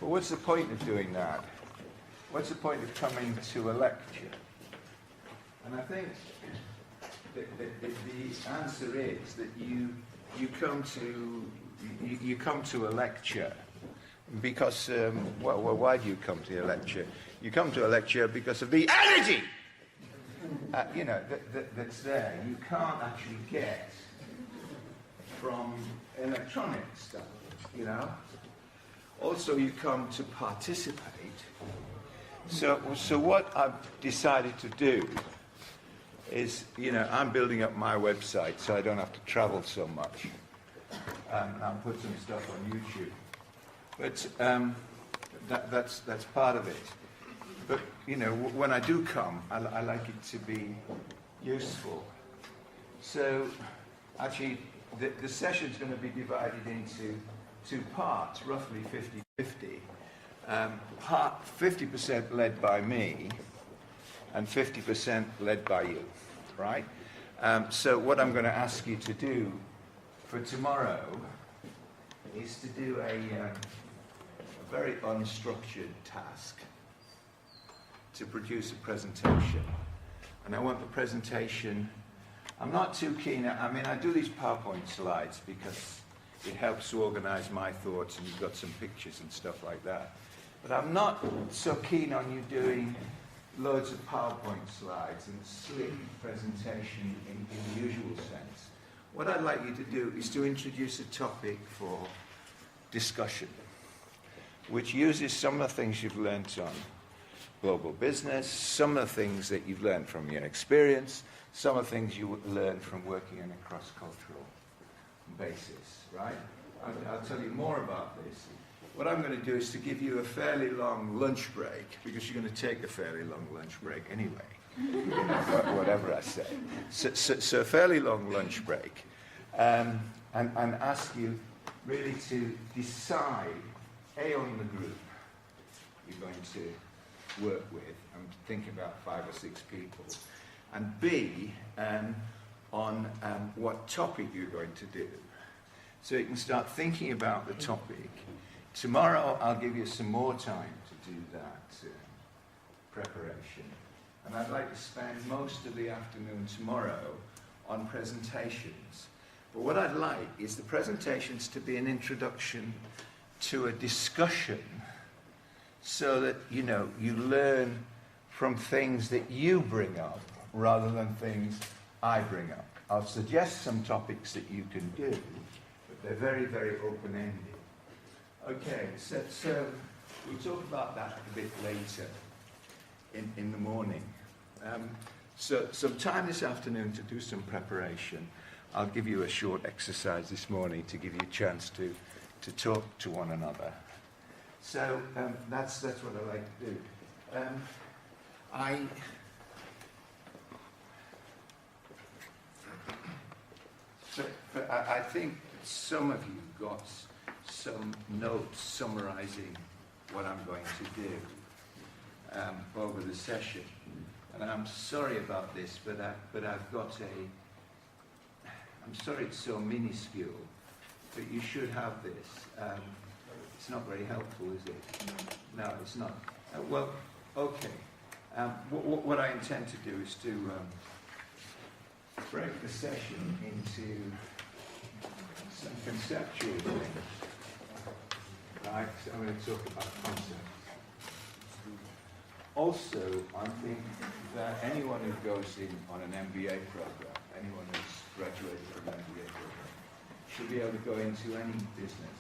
But what's the point of doing that? What's the point of coming to a lecture? And I think the answer is that you come to a lecture because, why do you come to a lecture? You come to a lecture because of the energy, that's there. You can't actually get from electronic stuff, Also, you come to participate. So what I've decided to do is, I'm building up my website so I don't have to travel so much. I'll put some stuff on YouTube. But that's part of it. But, when I do come, I like it to be useful. So, actually, the session's going to be divided into two parts, roughly 50-50. Part 50% led by me and 50% led by you, right? So what I'm going to ask you to do for tomorrow is to do a very unstructured task to produce a presentation. And I want the presentation, I'm not too keen, I do these PowerPoint slides because it helps to organize my thoughts and you've got some pictures and stuff like that. But I'm not so keen on you doing loads of PowerPoint slides and slick presentation in the usual sense. What I'd like you to do is to introduce a topic for discussion, which uses some of the things you've learnt on global business, some of the things that you've learned from your experience, some of the things you learned from working on a cross-cultural basis, right? I'll tell you more about this. What I'm going to do is to give you a fairly long lunch break, because you're going to take a fairly long lunch break anyway, whatever I say. So a fairly long lunch break, and ask you really to decide, A, on the group you're going to work with, and think about 5 or 6 people, and B, on what topic you're going to do. So you can start thinking about the topic. Tomorrow I'll give you some more time to do that preparation. And I'd like to spend most of the afternoon tomorrow on presentations. But what I'd like is the presentations to be an introduction to a discussion so that, you learn from things that you bring up rather than things I bring up. I'll suggest some topics that you can do, but they're very, very open-ended. Okay, so we'll talk about that a bit later in the morning. So some time this afternoon to do some preparation. I'll give you a short exercise this morning to give you a chance to talk to one another. So that's what I like to do. I think some of you got some notes summarizing what I'm going to do over the session. And I'm sorry about this, but I've got I'm sorry it's so minuscule, but you should have this. It's not very helpful, is it? No, it's not. Well, okay. What I intend to do is to break the session into some conceptual things. Right, so I'm going to talk about concepts. Also, I think that anyone who goes in on an MBA program, anyone who's graduated from an MBA program, should be able to go into any business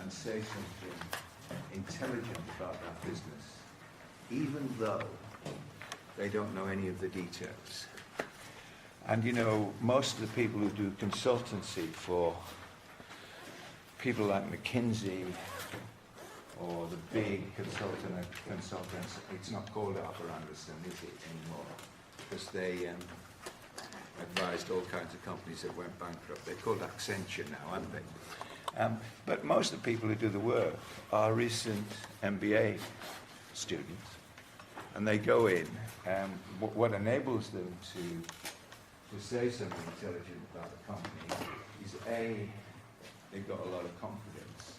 and say something intelligent about that business, even though they don't know any of the details. And most of the people who do consultancy for people like McKinsey or the big consultants, it's not called Arthur Andersen, is it, anymore? Because they advised all kinds of companies that went bankrupt. They're called Accenture now, aren't they? But most of the people who do the work are recent MBA students. And they go in, and what enables them to say something intelligent about the company is A, they've got a lot of confidence,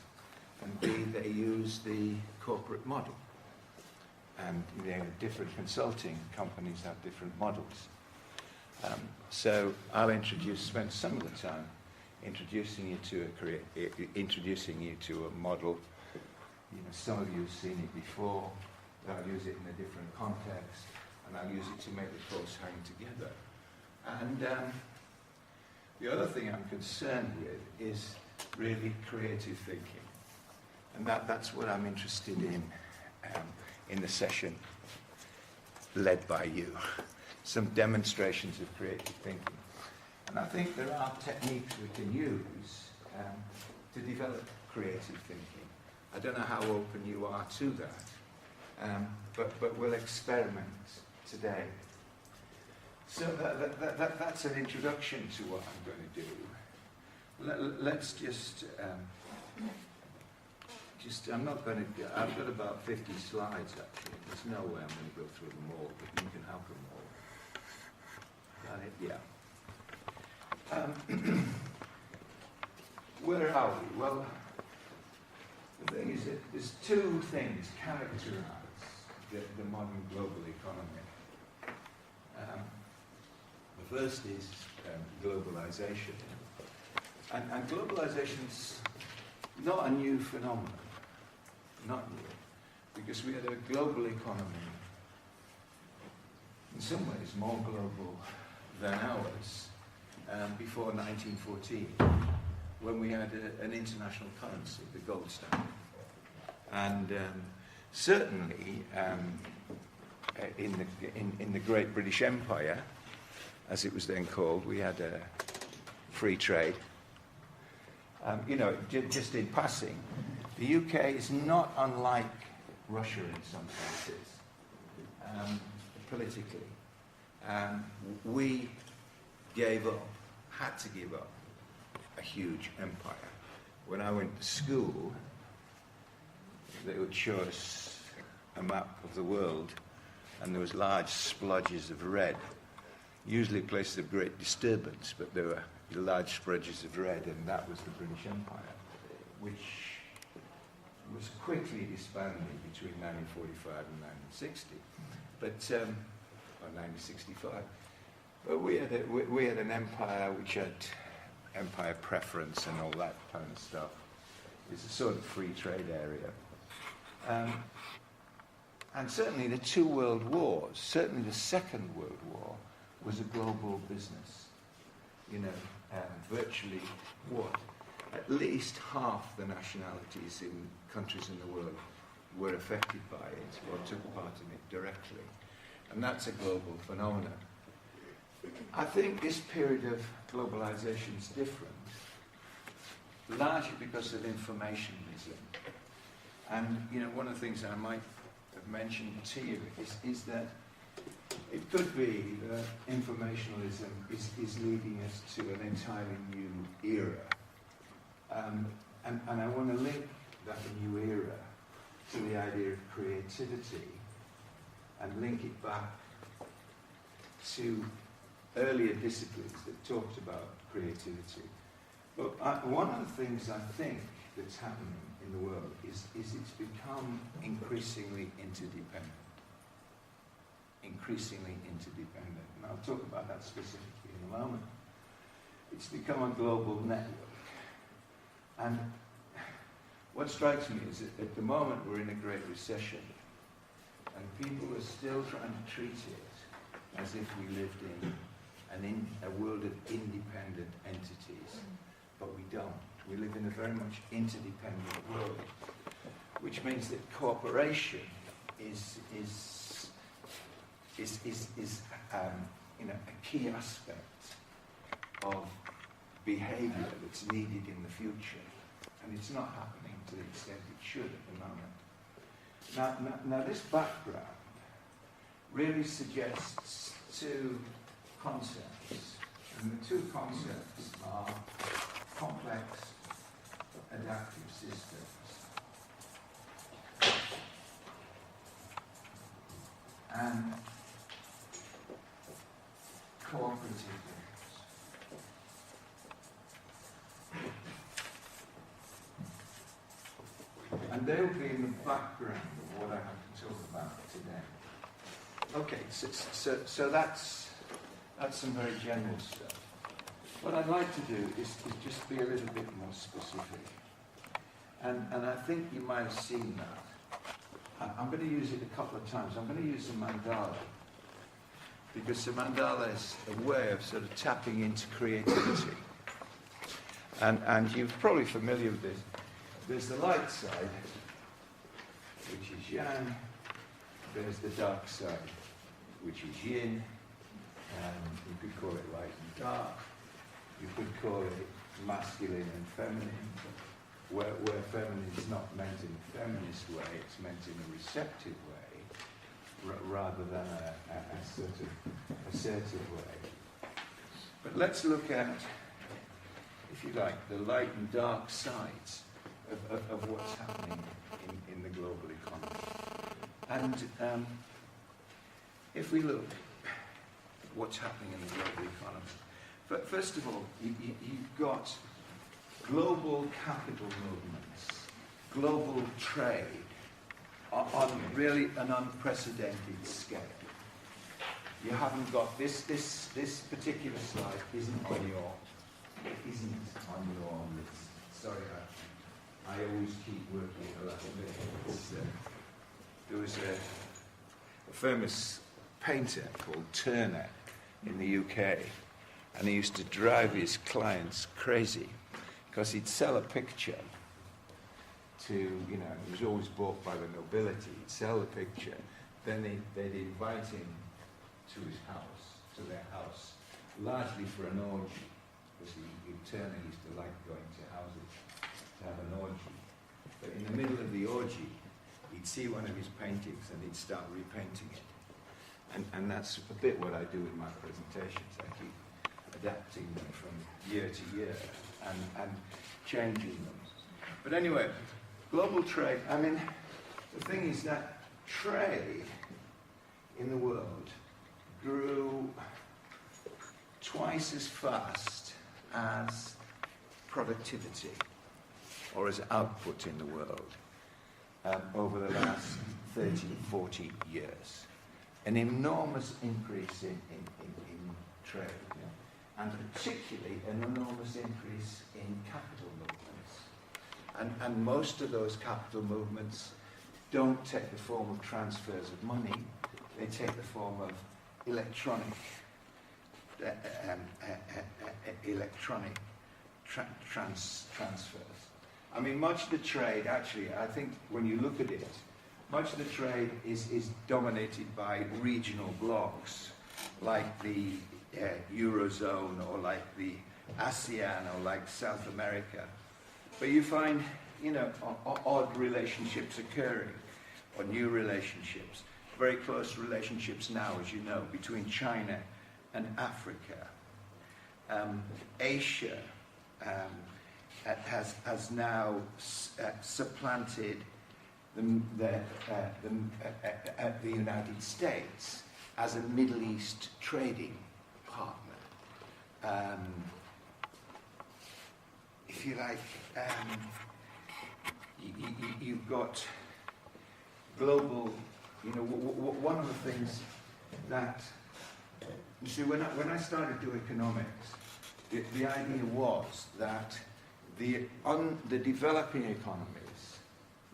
and B, they use the corporate model. And different consulting companies have different models. So I'll spend some of the time introducing you to a model. Some of you have seen it before, but I'll use it in a different context, and I'll use it to make the course hang together. And the other thing I'm concerned with is really creative thinking. And that's what I'm interested in the session led by you. Some demonstrations of creative thinking. And I think there are techniques we can use to develop creative thinking. I don't know how open you are to that, but we'll experiment today. So that's an introduction to what I'm going to do. Let's I'm not going to, I've got about 50 slides actually. There's no way I'm going to go through them all, but you can have them all. Got it? Yeah. Where are we? Well, the thing is that there's two things characterize the modern global economy. The first is globalization. And globalization's not a new phenomenon. Not new. Because we had a global economy, in some ways more global than ours, before 1914, when we had an international currency, the gold standard. And certainly in the Great British Empire, as it was then called, we had a free trade. Just in passing, the UK is not unlike Russia in some cases, politically. We gave up, had to give up, a huge empire. When I went to school, they would show us a map of the world, and there was large splodges of red, usually places of great disturbance, but there were large splodges of red, and that was the British Empire, which was quickly disbanded between 1945 and 1960, or 1965. But we had an empire which had empire preference and all that kind of stuff. It's a sort of free trade area. And certainly the two world wars, certainly the Second World War, was a global business. Virtually at least half the nationalities in countries in the world were affected by it or took part in it directly. And that's a global phenomenon. I think this period of globalization is different, largely because of informationalism. And one of the things I might have mentioned to you is that it could be that informationalism is leading us to an entirely new era. And I want to link that new era to the idea of creativity and link it back to earlier disciplines that talked about creativity. But one of the things I think that's happening in the world is it's become increasingly interdependent. Increasingly interdependent. And I'll talk about that specifically in a moment. It's become a global network. And what strikes me is that at the moment we're in a great recession, and people are still trying to treat it as if we lived in a world of independent entities. But we don't. We live in a very much interdependent world, which means that cooperation is a key aspect of behaviour that's needed in the future, and it's not happening to the extent it should at the moment. Now this background really suggests two concepts, and the two concepts are complex adaptive systems and cooperative units. And they'll be in the background of what I have to talk about today. Okay, so that's some very general stuff. What I'd like to do is just be a little bit more specific. And I think you might have seen that. I'm going to use it a couple of times. I'm going to use the mandala, because the mandala is a way of sort of tapping into creativity. And you're probably familiar with this. There's the light side, which is yang. There's the dark side, which is yin. You could call it light and dark. You could call it masculine and feminine, where feminine is not meant in a feminist way, it's meant in a receptive way, rather than a sort of assertive way. But let's look at, if you like, the light and dark sides of what's happening in the global economy. And if we look at what's happening in the global economy, but first of all, you've got global capital movements, global trade on really an unprecedented scale. You haven't got this particular slide isn't on your list. Sorry, I always keep working a little bit. There was a famous painter called Turner in the UK, and he used to drive his clients crazy because he'd sell a picture to, it was always bought by the nobility. He'd sell the picture, then they'd invite him to their house, largely for an orgy, because Turner used to like going to houses to have an orgy. But in the middle of the orgy, he'd see one of his paintings and he'd start repainting it. And that's a bit what I do with my presentations. I keep adapting them from year to year and changing them. But anyway, global trade, the thing is that trade in the world grew twice as fast as productivity, or as output in the world, over the last 30, 40 years. An enormous increase in trade, and particularly an enormous increase in capital movements. And most of those capital movements don't take the form of transfers of money, they take the form of electronic transfers. Much of the trade, actually, I think when you look at it, much of the trade is dominated by regional blocks, like the Eurozone, or like the ASEAN, or like South America. But you find, odd relationships occurring, or new relationships. Very close relationships now, as you know, between China and Africa. Asia has now supplanted the United States as a Middle East trading partner. If you like, you've got global. One of the things that you see when I started to do economics, the idea was that the developing economies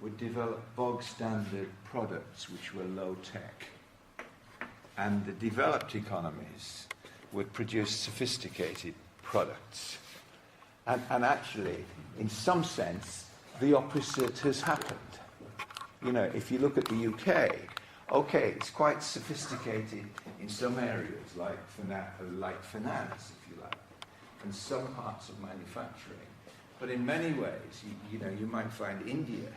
would develop bog standard products which were low tech, and the developed economies would produce sophisticated products. And actually, in some sense, the opposite has happened. If you look at the UK, okay, it's quite sophisticated in some areas, like finance, if you like, and some parts of manufacturing. But in many ways, you might find India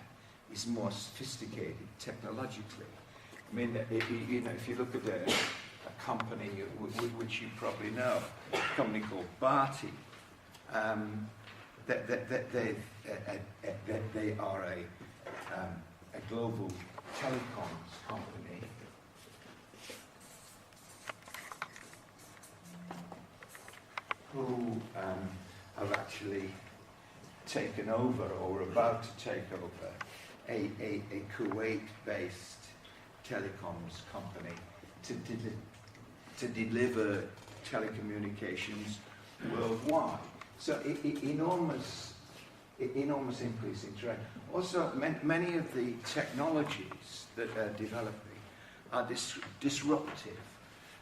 is more sophisticated technologically. If you look at a company which you probably know, a company called Bharti, they are a global telecoms company. Who have actually taken over, or are about to take over, a Kuwait-based telecoms company to deliver telecommunications worldwide. So enormous increase in trade. Also, many of the technologies that are developing are disruptive.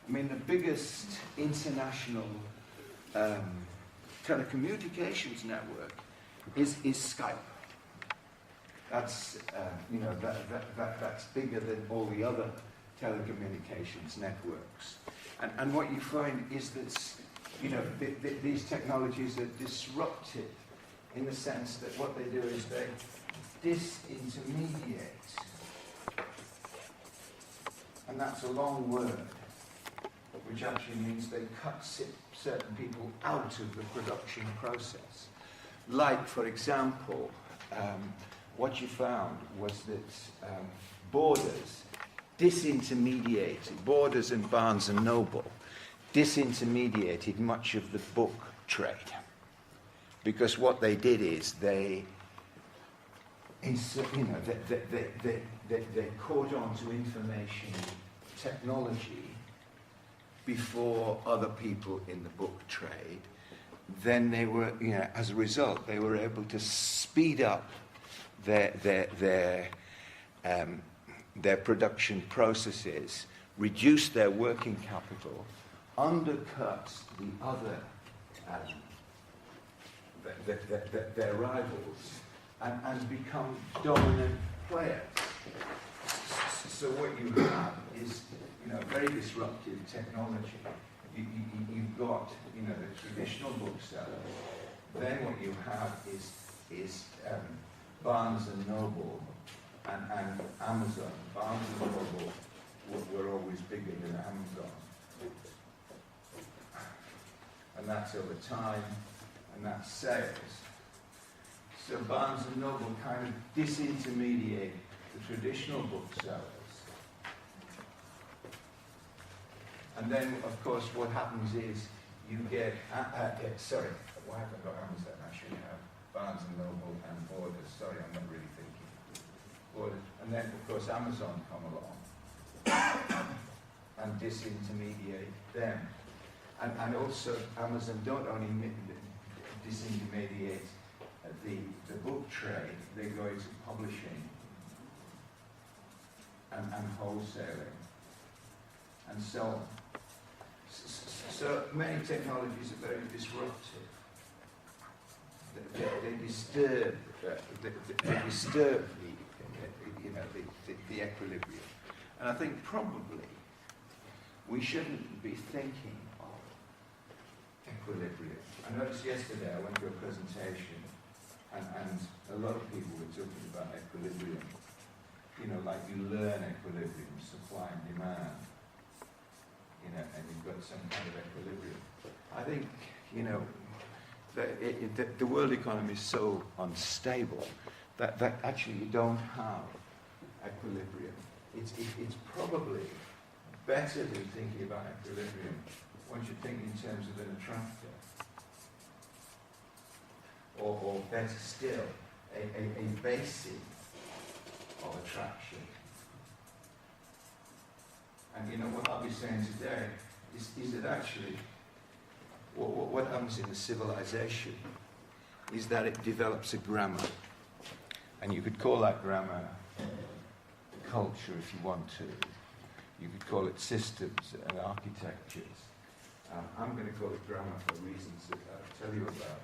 I mean, the biggest international telecommunications network is Skype. That's that's bigger than all the other telecommunications networks. And what you find is that these technologies are disruptive in the sense that what they do is they disintermediate. And that's a long word, which actually means they cut certain people out of the production process. Like, for example, what you found was that Borders and Barnes and Noble disintermediated much of the book trade. Because what they did is they caught on to information technology before other people in the book trade. Then they were, as a result, they were able to speed up their production processes, reduce their working capital, undercut the other their rivals, and become dominant players. So what you have is, very disruptive technology. You've got, the traditional booksellers. Then what you have is Barnes and Noble and Amazon. Barnes and Noble were always bigger than Amazon, and that's over time. And that's sales. So Barnes and Noble kind of disintermediate the traditional booksellers. And then, of course, what happens is you get, why have I got Amazon? I should have Barnes and Noble and Borders. Sorry, I'm not really thinking. Borders. And then, of course, Amazon come along and disintermediate them. And also, Amazon don't only disintermediate the book trade, they go into publishing and wholesaling and so on. So many technologies are very disruptive. They disturb the equilibrium. And I think probably we shouldn't be thinking of equilibrium. I noticed yesterday I went to a presentation and a lot of people were talking about equilibrium. Like you learn equilibrium, supply and demand, and you've got some kind of equilibrium. I think, the world economy is so unstable that actually you don't have equilibrium. It's probably better than thinking about equilibrium once you think in terms of an attractor. Or better still, a basis of attraction. And what I'll be saying today is that actually what happens in a civilization is that it develops a grammar. And you could call that grammar culture if you want to. You could call it systems and architectures. I'm going to call it grammar for reasons that I'll tell you about.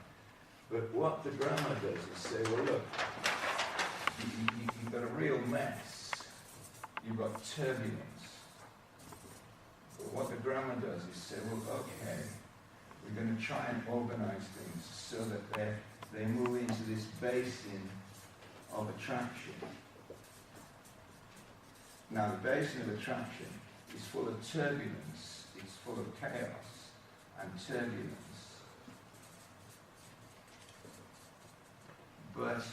But what the grammar does is say, well, look, you've got a real mess. You've got turbulence. But what the grammar does is say, well, okay, we're going to try and organize things so that they move into this basin of attraction. Now, the basin of attraction is full of turbulence, it's full of chaos and turbulence. But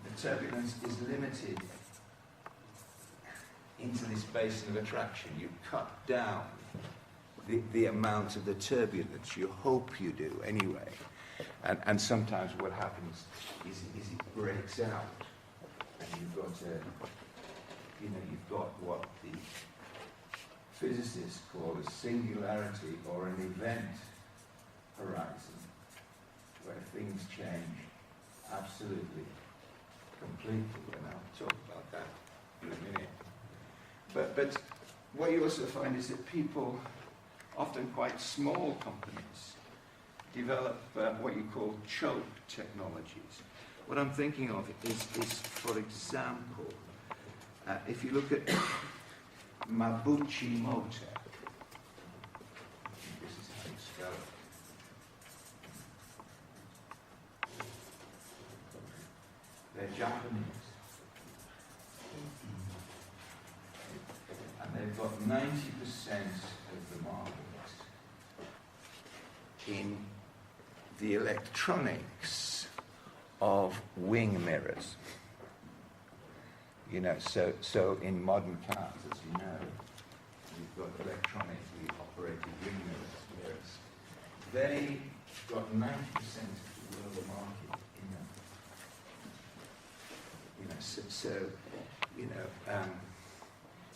the turbulence is limited into this basin of attraction. You cut down the amount of the turbulence. You hope you do anyway. And sometimes what happens is it breaks out. and you've got you've got what the physicists call a singularity or an event horizon, where things change absolutely, completely, and I'll talk about that in a minute. But what you also find is that people, often quite small companies, develop what you call choke technologies. What I'm thinking of is for example, if you look at Mabuchi Motor, this is how you spell it. They're Japanese. And they've got 90% of the market in the electronics of wing mirrors. So in modern cars, as you know, you've got electronically operated wing mirrors. They got 90% of the world market in them.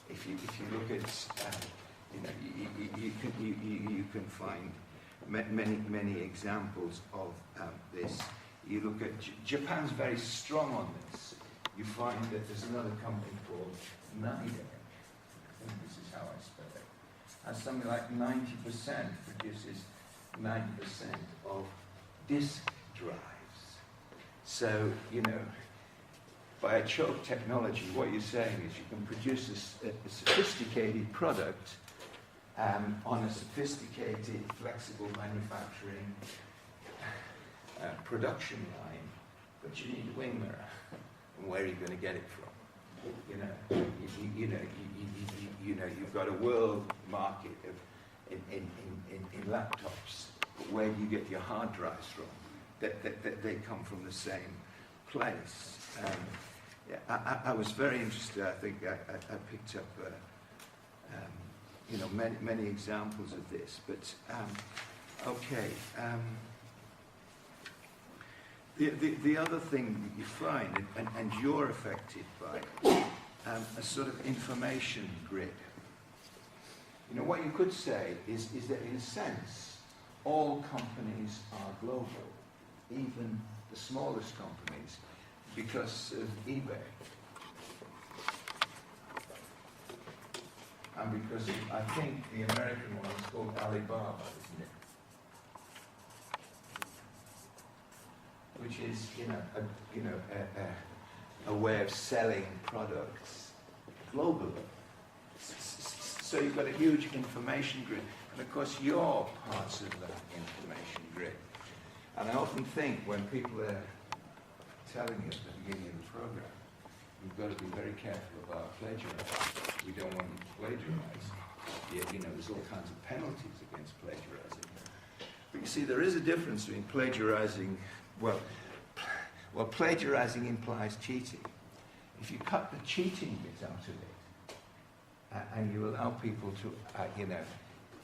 If you look at, you can find many examples of this. You look at Japan's very strong on this. You find that there's another company called Nide. I think this is how I spell it. Has something like 90%, produces 90% of disk drives. So, by a choke technology, what you're saying is you can produce a sophisticated product on a sophisticated, flexible manufacturing production line, but you need a wing mirror. And where are you going to get it from? You've got a world market in laptops, but where do you get your hard drives from? That they come from the same place. I was very interested. I think I picked up many examples of this. But okay. The other thing that you find, and you're affected by, a sort of information grid. What you could say is that in a sense, all companies are global, even the smallest companies, because of eBay. And because I think the American one is called Alibaba, isn't it? Which is, a way of selling products globally. So you've got a huge information grid, and of course you're parts of that information grid. And I often think when people are telling you at the beginning of the program, you've got to be very careful about plagiarising. We don't want you to plagiarize. There's all kinds of penalties against plagiarizing. But you see, there is a difference between plagiarizing. Well, plagiarizing implies cheating. If you cut the cheating bit out of it, and you allow people to,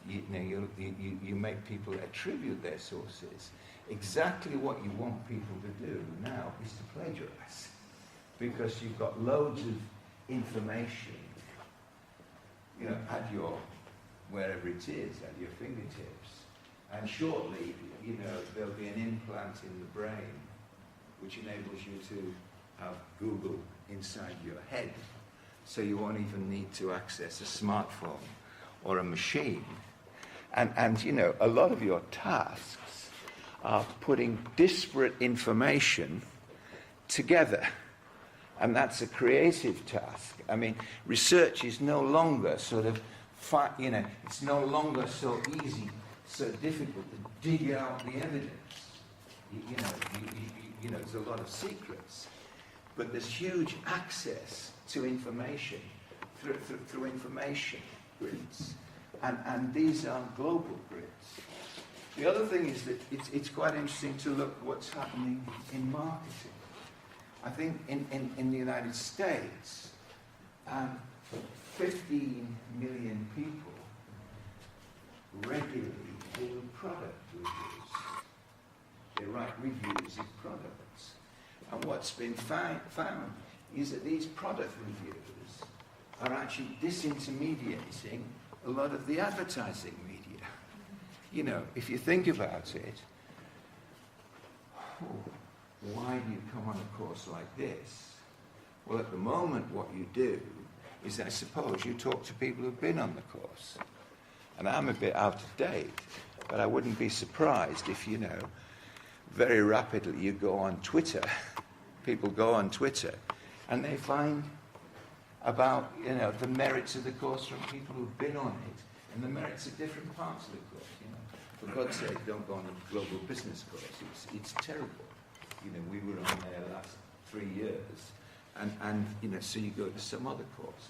you make people attribute their sources, exactly what you want people to do now is to plagiarize. Because you've got loads of information, at your, wherever it is, at your fingertips. And shortly, there'll be an implant in the brain which enables you to have Google inside your head. So you won't even need to access a smartphone or a machine. And a lot of your tasks are putting disparate information together. And that's a creative task. I mean, research is no longer sort of, it's no longer so easy, so difficult to dig out the evidence. There's a lot of secrets, but there's huge access to information through information grids, and these are global grids. The other thing is that it's quite interesting to look what's happening in marketing. I think in the United States, 15 million people regularly do product reviews. They write reviews of products. And what's been found is that these product reviews are actually disintermediating a lot of the advertising media. You know, if you think about it, why do you come on a course like this? Well, at the moment, what you do is, I suppose, you talk to people who've been on the course. And I'm a bit out of date, but I wouldn't be surprised if, you know, very rapidly you go on Twitter. People go on Twitter, and they find about, you know, the merits of the course from people who've been on it, and the merits of different parts of the course. You know, for God's sake, don't go on a global business course. It's terrible. You know, we were on there last 3 years, and you know, so you go to some other course.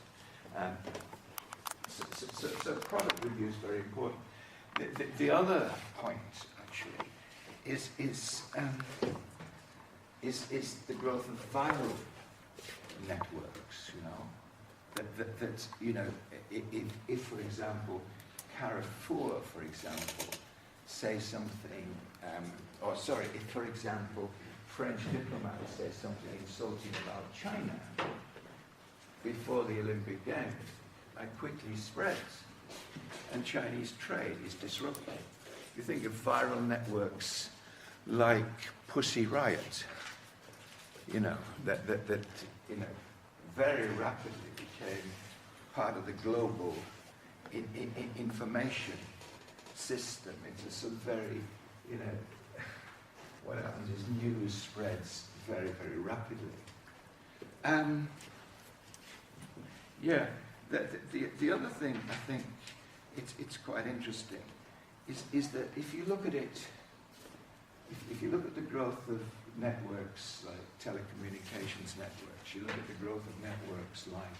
So product review is very important. The other point, actually, is the growth of viral networks. You know, that you know, if for example, Carrefour, for example, say something, if for example, French diplomats say something insulting about China before the Olympic Games, that quickly spreads, and Chinese trade is disrupted. You think of viral networks like Pussy Riot, you know, that you know, very rapidly became part of the global information system. It's a sort of very, you know, what happens is news spreads very, very rapidly. Yeah. The other thing I think it's quite interesting is that if you look at it, if you look at the growth of networks like telecommunications networks, you look at the growth of networks like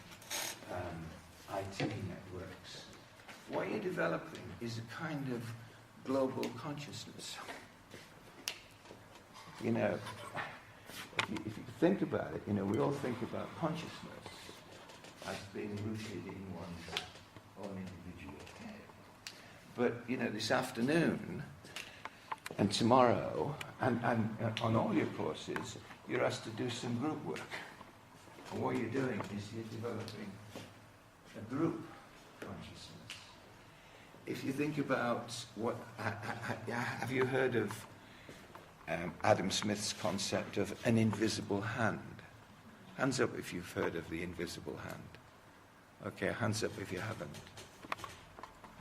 IT networks, what you're developing is a kind of global consciousness. You know, if you think about it, you know, we all think about consciousness as being rooted in one's own individual head. But, you know, this afternoon and tomorrow and on all your courses, you're asked to do some group work. And what you're doing is you're developing a group consciousness. If you think about what, have you heard of Adam Smith's concept of an invisible hand? Hands up if you've heard of the invisible hand. Okay, hands up if you haven't.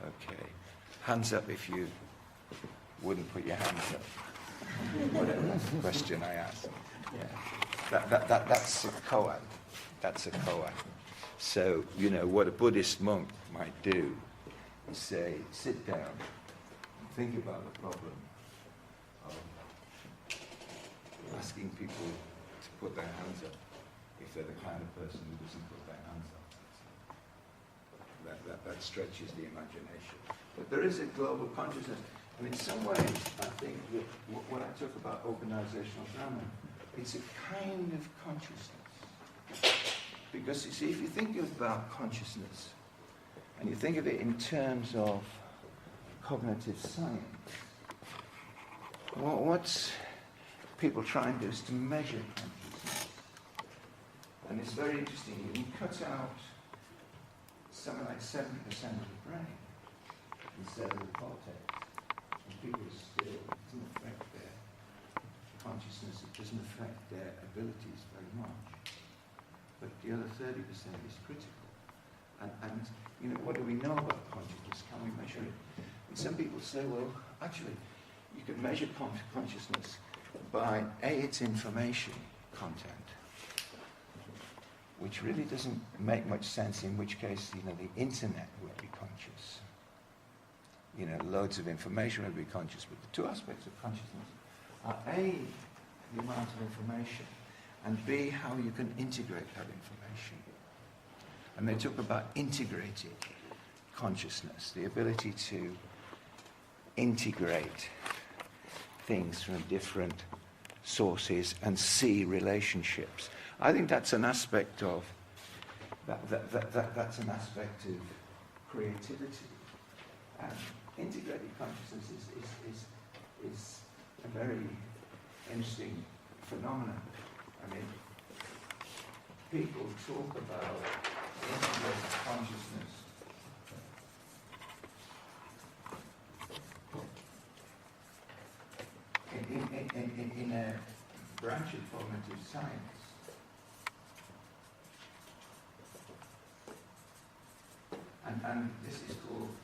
Okay, hands up if you wouldn't put your hands up. Whatever, that's the question I asked. Yeah. That's a koan. That's a koan. So, you know, what a Buddhist monk might do is say, sit down, think about the problem of asking people to put their hands up if they're the kind of person who doesn't put their hands up. That stretches the imagination. But there is a global consciousness. And in some ways, I think that when I talk about organizational grammar, it's a kind of consciousness. Because you see, if you think about consciousness, and you think of it in terms of cognitive science, what's people try and do is to measure consciousness. And it's very interesting. You can cut out something like 70% of the brain instead of the cortex. And people still, it doesn't affect their consciousness, it doesn't affect their abilities very much. But the other 30% is critical. And you know, what do we know about consciousness? Can we measure it? And some people say, well, actually, you can measure consciousness by its information content, which really doesn't make much sense, in which case, you know, the internet will be conscious. You know, loads of information will be conscious, but the two aspects of consciousness are A, the amount of information, and B, how you can integrate that information. And they talk about integrated consciousness, the ability to integrate things from different sources and see relationships. I think that's an aspect of that's an aspect of creativity. Integrated consciousness is a very interesting phenomenon. I mean, people talk about integrated consciousness, in a branch of cognitive science, and this is called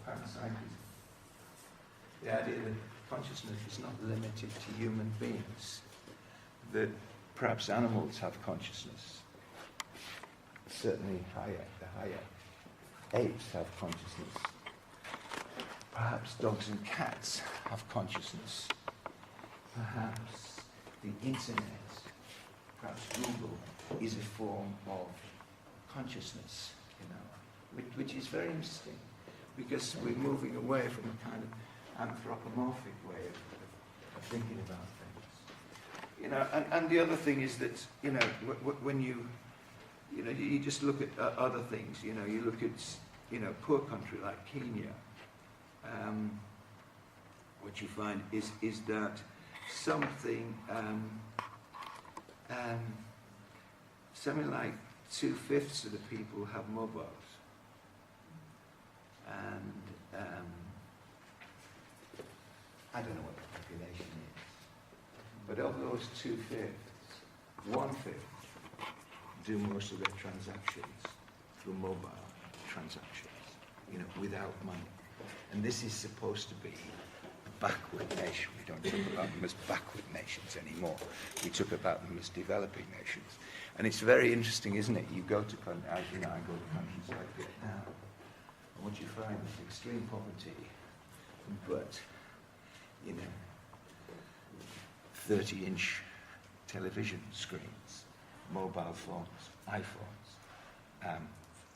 panpsychism. The idea that consciousness is not limited to human beings, that perhaps animals have consciousness. Certainly the higher apes have consciousness. Perhaps dogs and cats have consciousness. Perhaps the internet, perhaps Google, is a form of consciousness, which is very interesting, because we're moving away from a kind of anthropomorphic way of thinking about things. And the other thing is that, when you just look at other things, you look at, poor country like Kenya, what you find is that something like 2/5 of the people have mobiles. And I don't know what the population is, but of those 2/5, 1/5 do most of their transactions through mobile transactions, without money. And this is supposed to be a backward nation. We don't talk about them as backward nations anymore. We talk about them as developing nations. And it's very interesting, isn't it? You go to, I go to countries like Vietnam, and what you find is extreme poverty, but 30-inch television screens, mobile phones, iPhones,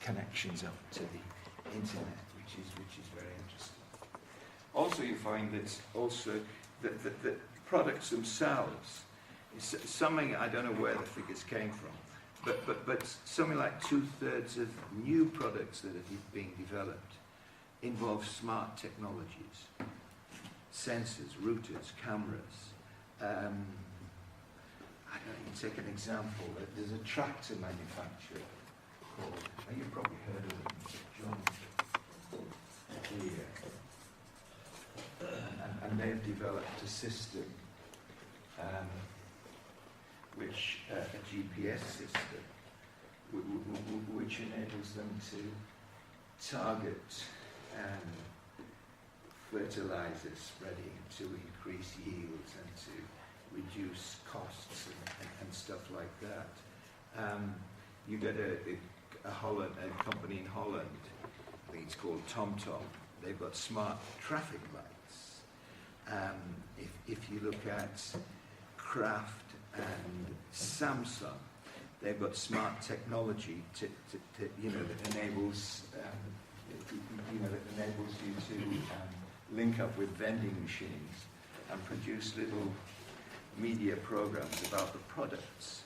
connections up to the internet, which is very interesting. Also, you find that the products themselves is something, I don't know where the figures came from, but something like 2/3 of new products that are being developed involve smart technologies, sensors, routers, cameras. I don't know, you take an example. There's a tractor manufacturer called, you've probably heard of them, John Deere. And they've developed a system, which a GPS system, which enables them to target fertilizer spreading to increase yields and to reduce costs and stuff like that. You get a company in Holland, I think it's called TomTom. They've got smart traffic lights. If you look at Kraft and Samsung, they've got smart technology that enables you to link up with vending machines and produce little media programs about the products.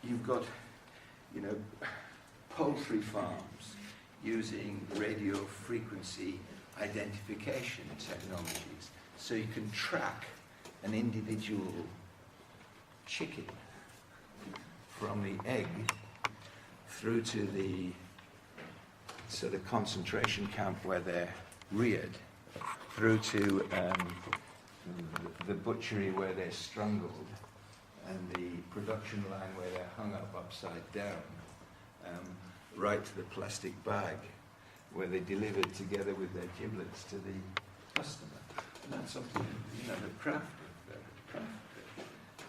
You've got, poultry farms using radio frequency identification technologies, so you can track an individual chicken from the egg through to the sort of concentration camp where they're reared, through to the butchery where they're strangled, and the production line where they're hung up upside down, right to the plastic bag where they're delivered together with their giblets to the customer. And that's something, the Kraft,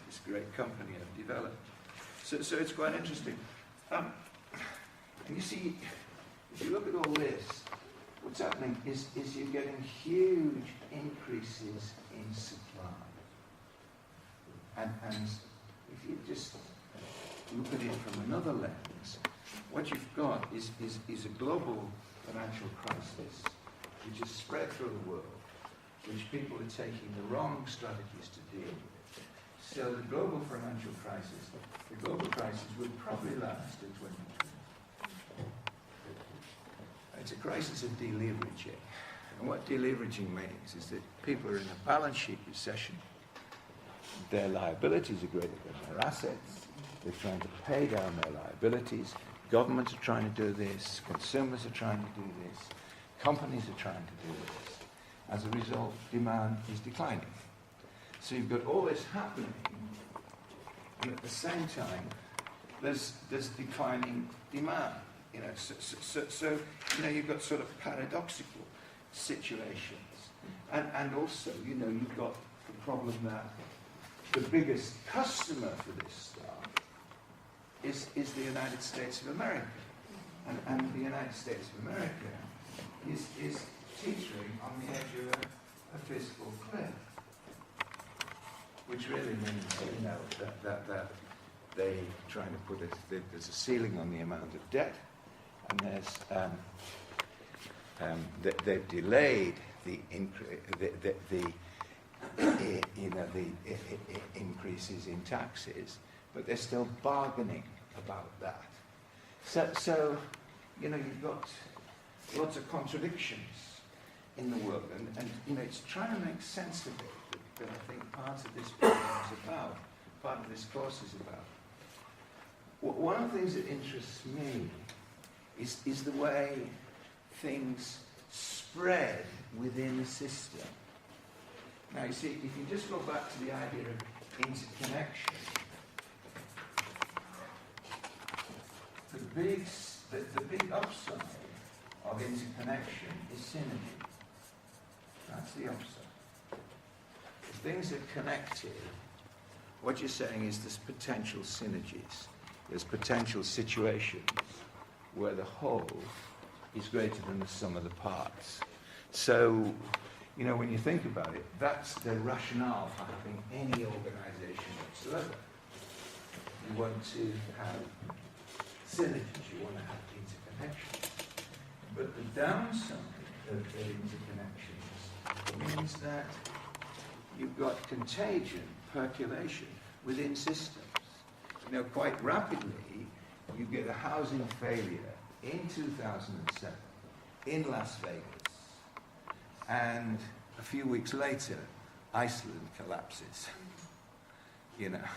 this great company have developed. So it's quite interesting. And you see, if you look at all this, what's happening is you're getting huge increases in supply. And if you just look at it from another lens, what you've got is a global financial crisis which is spread through the world, which people are taking the wrong strategies to deal with. So the global financial crisis, will probably last to 2020. It's a crisis of deleveraging. And what deleveraging means is that people are in a balance sheet recession. Their liabilities are greater than their assets. They're trying to pay down their liabilities. Governments are trying to do this. Consumers are trying to do this. Companies are trying to do this. As a result, demand is declining. So you've got all this happening, and at the same time, there's declining demand. So you've got sort of paradoxical situations, and also you've got the problem that the biggest customer for this stuff is the United States of America, and the United States of America is teetering on the edge of a fiscal cliff, which really means that they're trying to put there's a ceiling on the amount of debt, and they've delayed the increases in taxes, but they're still bargaining about that. So you've got lots of contradictions in the world, and it's trying to make sense of it that I think part of this program is about, part of this course is about. One of the things that interests me is the way things spread within a system. Now, you see, if you just go back to the idea of interconnection, the big upside of interconnection is synergy. That's the upside. If things are connected, what you're saying is there's potential synergies. There's potential situations where the whole is greater than the sum of the parts. So, when you think about it, that's the rationale for having any organization whatsoever. You want to have synergies, you want to have interconnections. But the downside of interconnections means that you've got contagion, percolation within systems. Quite rapidly, you get a housing failure in 2007 in Las Vegas, and a few weeks later, Iceland collapses.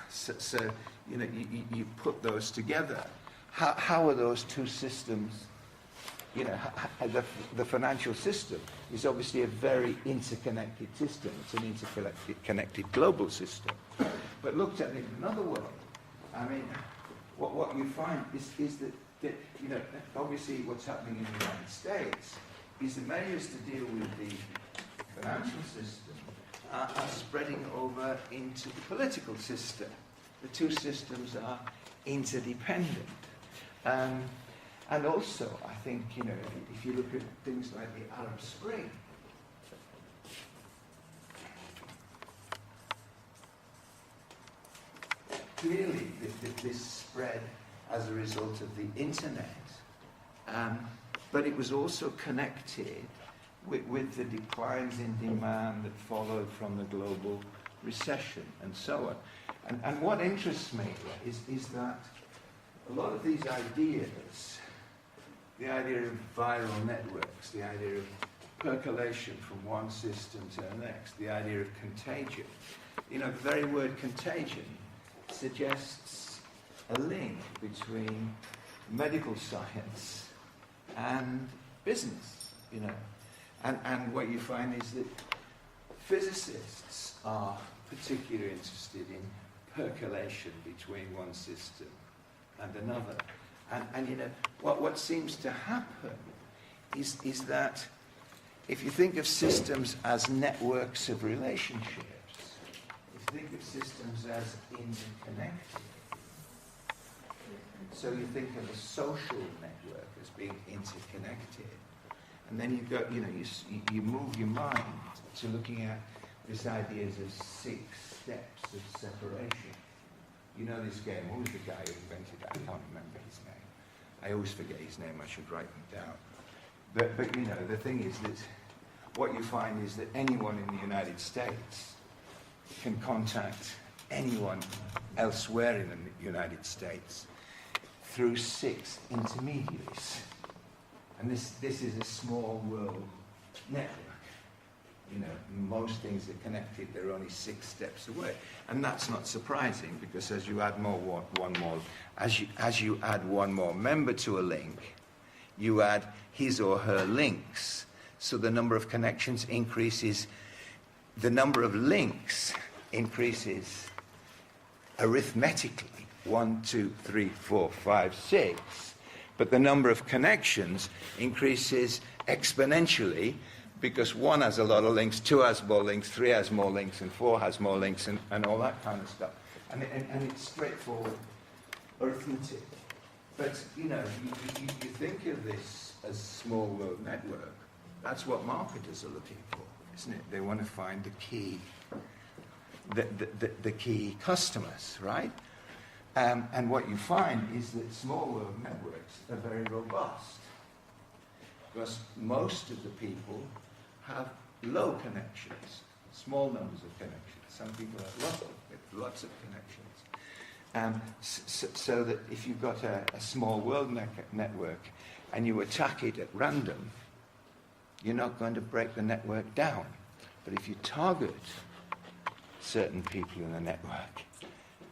So you put those together. How are those two systems? The financial system is obviously a very interconnected system. It's an interconnected global system. But looked at in another way, what you find is that obviously what's happening in the United States is the measures to deal with the financial system are spreading over into the political system. The two systems are interdependent. And also, I think, if you look at things like the Arab Spring, clearly this spread as a result of the internet, but it was also connected with the declines in demand that followed from the global recession and so on. And what interests me is that a lot of these ideas, the idea of viral networks, the idea of percolation from one system to the next, the idea of contagion, the very word contagion suggests a link between medical science and business, And what you find is that physicists are particularly interested in percolation between one system and another. And what seems to happen is that if you think of systems as networks of relationships, if you think of systems as interconnected, so you think of a social network as being interconnected, and then you've got, you move your mind to looking at this idea of 6 steps of separation. You know this game, who was the guy who invented it? I can't remember his name. I always forget his name, I should write them down. But the thing is that what you find is that anyone in the United States can contact anyone elsewhere in the United States through 6 intermediaries. And this is a small world network. you know, most things are connected, they're only 6 steps away. And that's not surprising, because as you add as you add one more member to a link, you add his or her links. So the number of connections increases, the number of links increases arithmetically, 1, 2, 3, 4, 5, 6, but the number of connections increases exponentially, because 1 has a lot of links, 2 has more links, 3 has more links, and 4 has more links, and all that kind of stuff. And it's straightforward arithmetic. But, you know, you think of this as small world network. That's what marketers are looking for, isn't it? They want to find the key, the key customers, right? And what you find is that small world networks are very robust, because most of the people have low connections, small numbers of connections. Some people have lots of connections. So that if you've got a small world network and you attack it at random, you're not going to break the network down. But if you target certain people in the network,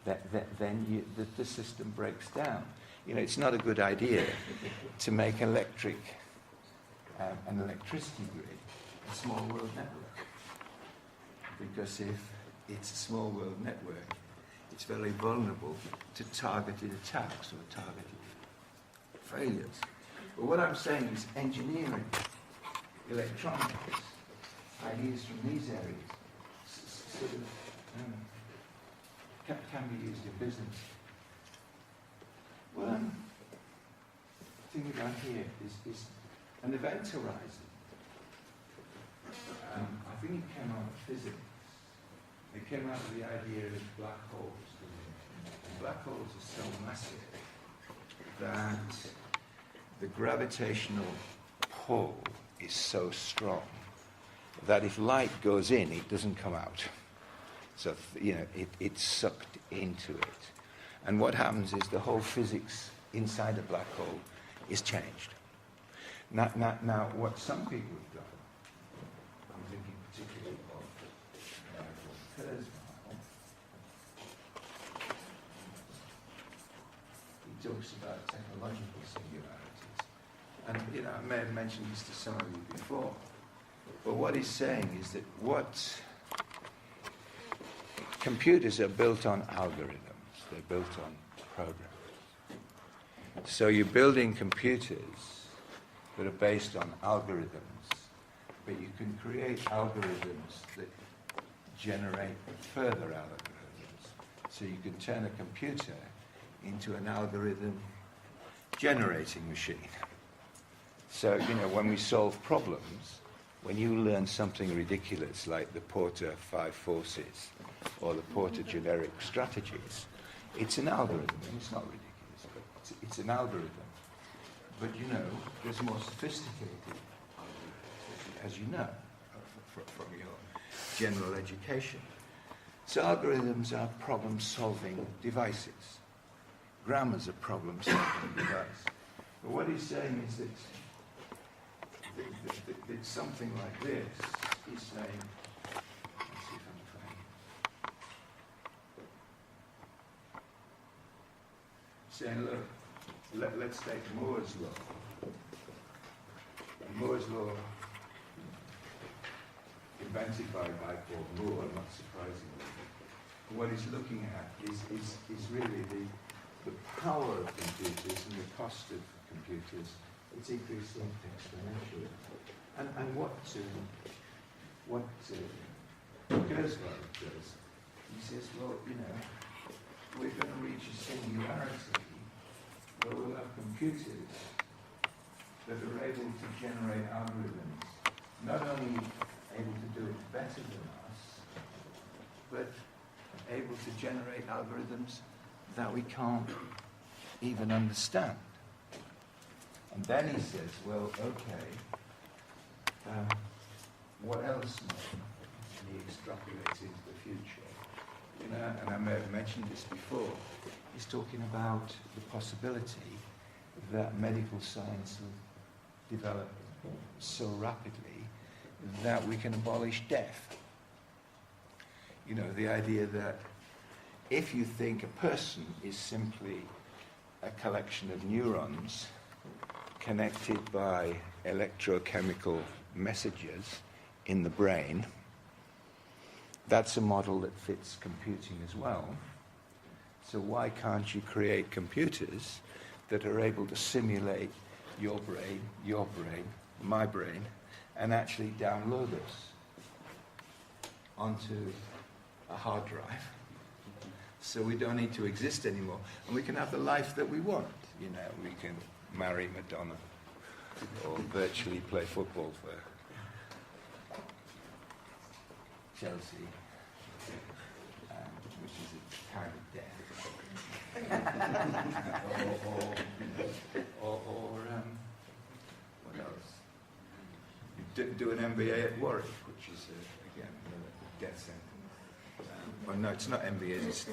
then the system breaks down. You know, it's not a good idea to make an electricity grid a small world network, because if it's a small world network, it's very vulnerable to targeted attacks or targeted failures. But what I'm saying is engineering, electronics, ideas from these areas sort of can be used in business. What I'm thinking about here is an event horizon. I think it came out of physics. It came out of the idea of black holes. And black holes are so massive that the gravitational pull is so strong that if light goes in, it doesn't come out. So, you know, it's sucked into it. And what happens is the whole physics inside a black hole is changed. Now, what some people have done, I'm thinking particularly of Kurzweil, he talks about technological singularities. And, you know, I may have mentioned this to some of you before, but what he's saying is that what computers are built on algorithms, they're built on programs. So you're building computers that are based on algorithms, but you can create algorithms that generate further algorithms. So you can turn a computer into an algorithm generating machine. So, you know, when we solve problems, when you learn something ridiculous like the Porter 5 forces or the Porter generic strategies, it's an algorithm. And it's not ridiculous, but it's an algorithm. But, you know, there's more sophisticated algorithms, as you know, from your general education. So algorithms are problem-solving devices. Grammar's a problem-solving device. But what he's saying is that it's something like this. He's saying, let's see if I'm trying. Saying, look, let's take Moore's law. Moore's law, invented by a guy called Moore, not surprisingly. What he's looking at is really the power of computers and the cost of computers. It's increasing exponentially. And what Kurzweil does, he says, well, you know, we're going to reach a singularity where we'll have computers that are able to generate algorithms, not only able to do it better than us, but able to generate algorithms that we can't even understand. And then he says, well, okay, what else more? And he extrapolates into the future. You know, and I may have mentioned this before. He's talking about the possibility that medical science will develop so rapidly that we can abolish death. You know, the idea that if you think a person is simply a collection of neurons connected by electrochemical messages in the brain, that's a model that fits computing as well. So why can't you create computers that are able to simulate your brain, my brain, and actually download us onto a hard drive, so we don't need to exist anymore, and we can have the life that we want. You know, we can marry Madonna or virtually play football for Chelsea, which is a kind of death. or what else? Do an MBA at Warwick, which is again another death sentence. Well, no, it's not MBA; it's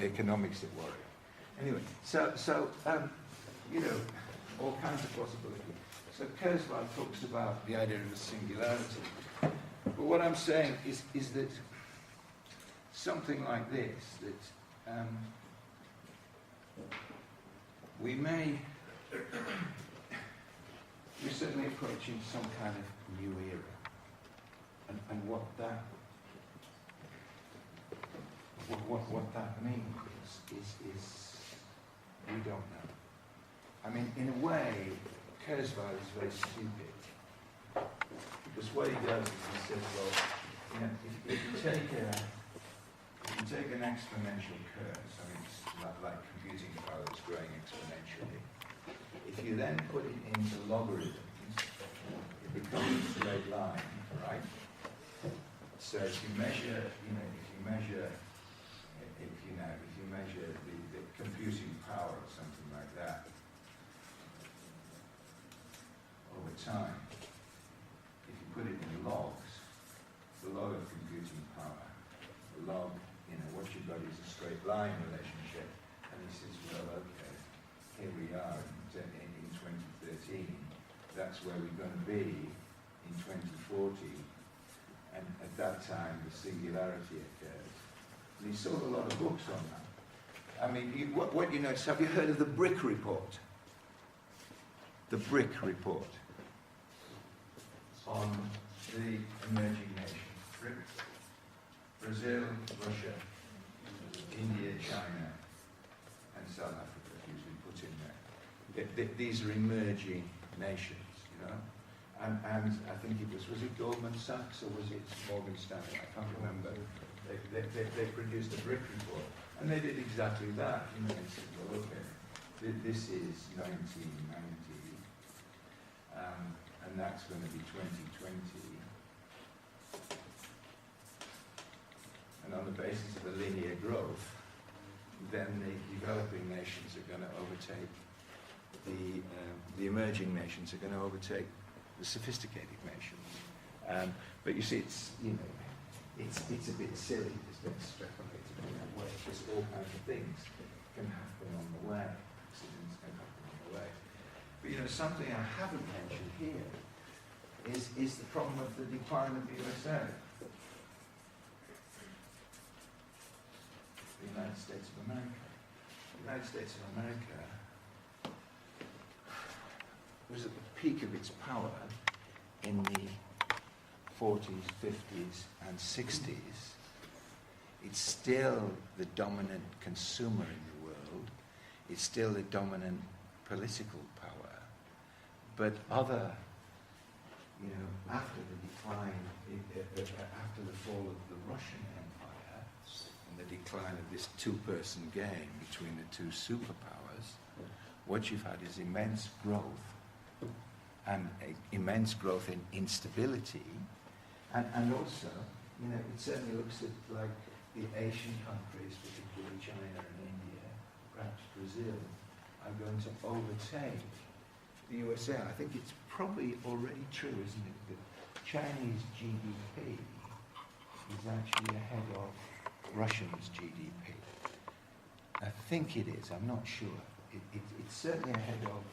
economics at Warwick. Anyway, so you know, all kinds of possibilities. So Kurzweil talks about the idea of a singularity. But what I'm saying is that something like this, that we're certainly approaching some kind of new era. And what that means is we don't know. I mean, in a way, Kurzweil is very stupid. Because what he does is he says, well, you know, if you take an exponential curve, so it's like computing power is growing exponentially, if you then put it into logarithms, it becomes a straight line, right? So if you measure the computing power or something like that over time, if you put it in logs, the log of computing power, the log, you know, what you've got is a straight line relationship. And he says, well, okay, here we are in 2013. That's where we're going to be in 2040. And at that time, the singularity occurs. And he sold a lot of books on that. I mean, what you notice, have you heard of the BRIC report? The BRIC report on the emerging nations. BRIC, Brazil, Russia, India, China, and South Africa usually put in there. These are emerging nations, you know. And I think it was it Goldman Sachs or was it Morgan Stanley? I can't remember. They produced a BRIC report, and they did exactly that. You know, they said, well, okay, this is 1990, and that's going to be 2020. And on the basis of a linear growth, then the developing nations are going to overtake the emerging nations are going to overtake the sophisticated nations. But you see, it's a bit silly to extrapolate it in that way, because all kinds of things can happen on the way. Accidents can happen on the way. But you know, something I haven't mentioned here is the problem of the decline of the USA. The United States of America. The United States of America was at the peak of its power in the 40s, 50s, and 60s. It's still the dominant consumer in the world. It's still the dominant political power. But other, you know, after the decline, after the fall of the Russian Empire and the decline of this two-person game between the two superpowers, what you've had is immense growth, and immense growth in instability, and also, you know, it certainly looks at like the Asian countries, particularly China and India, perhaps Brazil, are going to overtake the USA. I think it's probably already true, isn't it, that Chinese GDP is actually ahead of Russian's GDP. I think it is, I'm not sure. It's certainly ahead of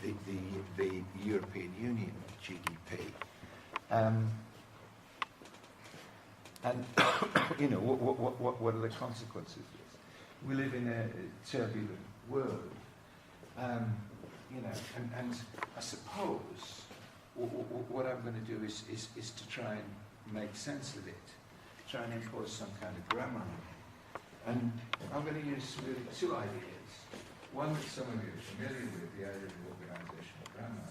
the European Union GDP. And you know, what are the consequences of this? We live in a turbulent world, you know, and I suppose what I'm going to do is to try and make sense of it, try and impose some kind of grammar on it. And I'm going to use really two ideas. One that some of you are familiar with, the idea of organizational grammar,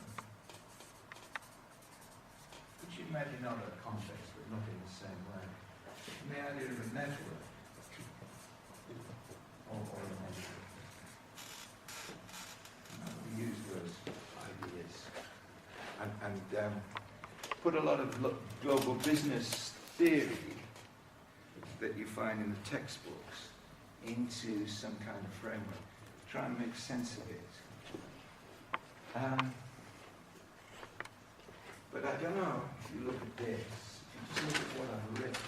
which you may in other contexts, but not in the same way. And the idea of a network, or a network. We use those ideas and put a lot of global business theory that you find in the textbooks into some kind of framework. Try and make sense of it. But I don't know if you look at this, if you just look at what I've written.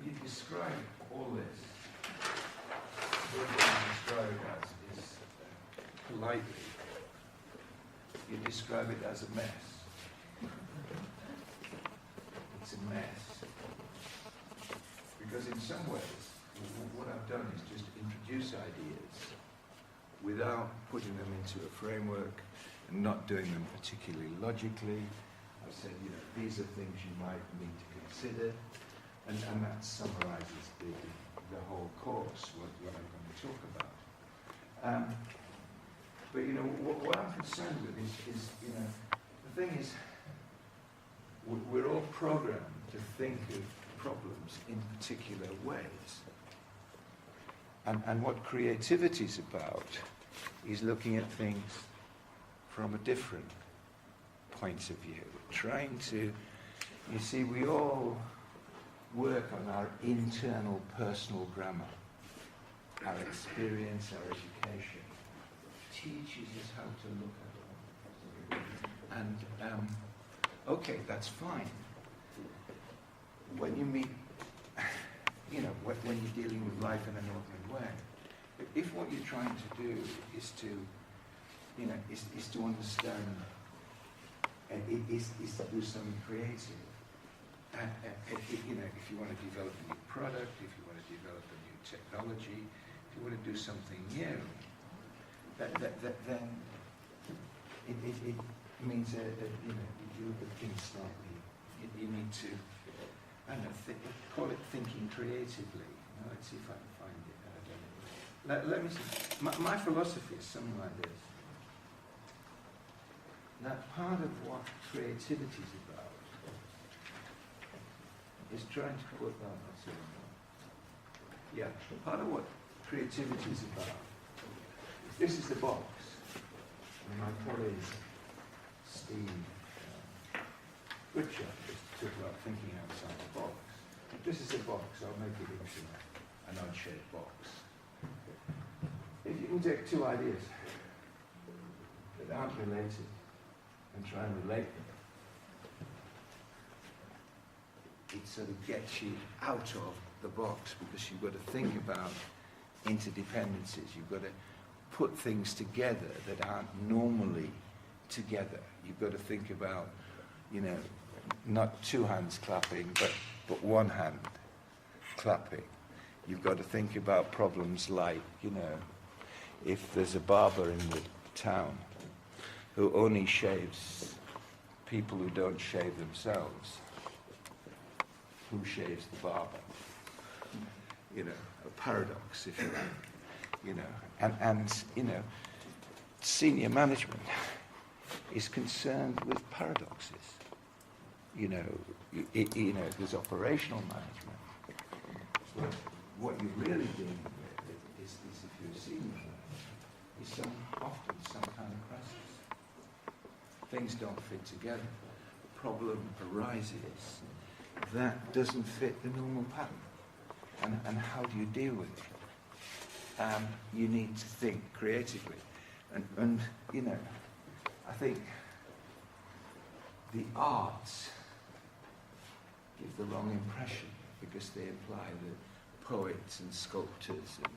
You describe all this. What you describe it as is politely. You describe it as a mess. It's a mess. Because in some ways, what I've done is just introduce ideas without putting them into a framework and not doing them particularly logically. I've said, you know, these are things you might need to consider, and that summarizes the whole course, what I'm going to talk about. But, you know, what I'm concerned with is, you know, the thing is, we're all programmed to think of problems in particular ways. And what creativity is about is looking at things from a different point of view. Trying to, you see, we all work on our internal personal grammar. Our experience, our education teaches us how to look at it. And, okay, that's fine. When you meet, you know, when you're dealing with life in an ordinary way, but if what you're trying to do is to, you know, is to understand, is to do something creative, and you know, if you want to develop a new product, if you want to develop a new technology, if you want to do something new, then it means that, you know, you look at things slightly. You need to, I don't know, call it thinking creatively. Let's see if I can find it. Let me see. My philosophy is something like this. That part of what creativity is about is trying to put that. Yeah, part of what creativity is about. This is the box. And my colleague Steve Butcher just talked about thinking outside the box. This is a box. I'll make it into an odd-shaped box. If you can take two ideas that aren't related and try and relate them, it sort of gets you out of the box, because you've got to think about interdependencies. You've got to put things together that aren't normally together. You've got to think about, you know, not two hands clapping, but one hand clapping. You've got to think about problems like, you know, if there's a barber in the town who only shaves people who don't shave themselves, who shaves the barber? You know, a paradox, if you like. You know, and you know, senior management is concerned with paradoxes. You know, you know, there's operational management. But what you're really dealing with is if you're a senior manager, is often some kind of crisis. Things don't fit together. The problem arises that doesn't fit the normal pattern. And how do you deal with it? You need to think creatively. And you know, I think the arts give the wrong impression, because they imply that poets and sculptors and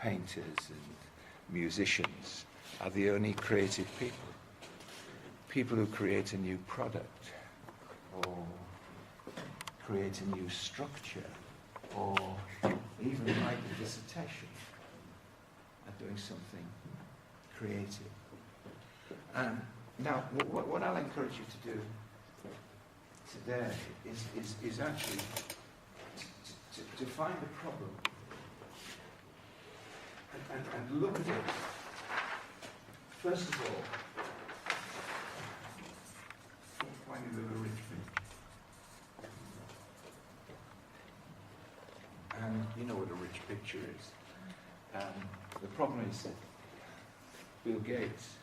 painters and musicians are the only creative people. People who create a new product, or create a new structure, or even write a dissertation, are doing something creative. Now, what I'll encourage you to do today is actually to find the problem and look at it. First of all, find a little rich thing. And you know what a rich picture is. The problem is that Bill Gates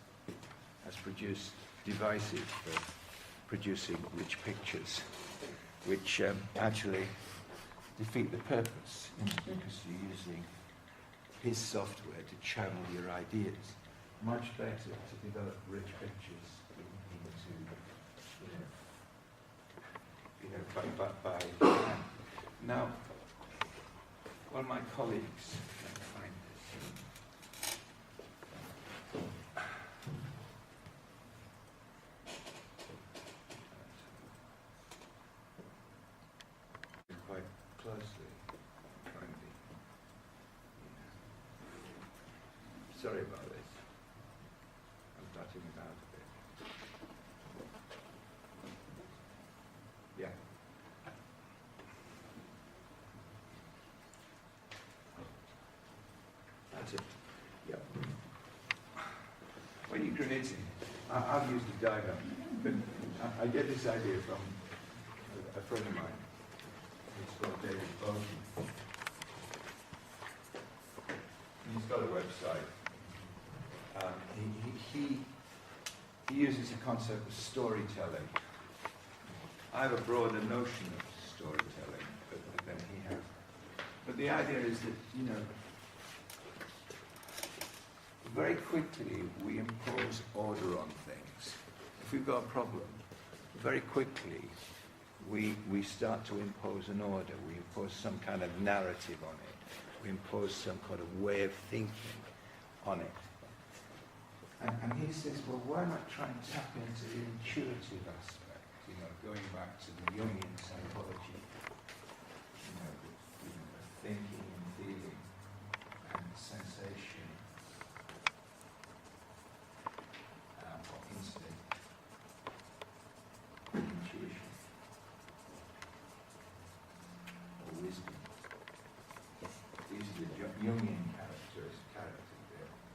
has produced devices for producing rich pictures, which actually defeat the purpose, because you're using his software to channel your ideas. Much better to develop rich pictures into, by hand. Now, one of my colleagues, let me find this. Quite closely, trying to be. Sorry about this. I'm dotting it out a bit. Yeah. That's it. Yep. When you're creating, I've used a diagram, but I get this idea from a friend of mine. It's called David Bowden. He's got a website. He uses the concept of storytelling. I have a broader notion of storytelling, but than he has. But the idea is that, very quickly we impose order on things. If we've got a problem, very quickly we start to impose an order. We impose some kind of narrative on it. We impose some kind of way of thinking on it. And he says, well, why not try and tap into the intuitive aspect, going back to the Jungian psychology, the thinking and feeling and sensation, or instinct, intuition, or wisdom. These are the Jungian characters there,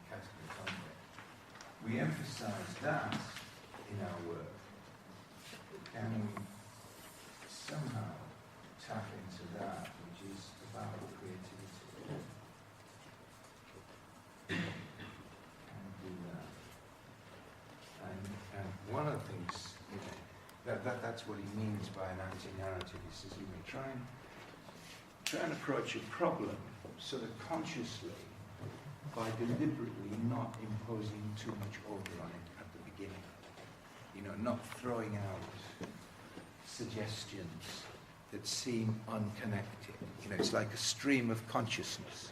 category content. We emphasize that in our work. Can we somehow tap into that, which is about creativity? Can we do that? And one of the things, that's what he means by an anti-narrative. He says, try and approach a problem sort of consciously, by deliberately not imposing too much order on it at the beginning. Not throwing out suggestions that seem unconnected. It's like a stream of consciousness.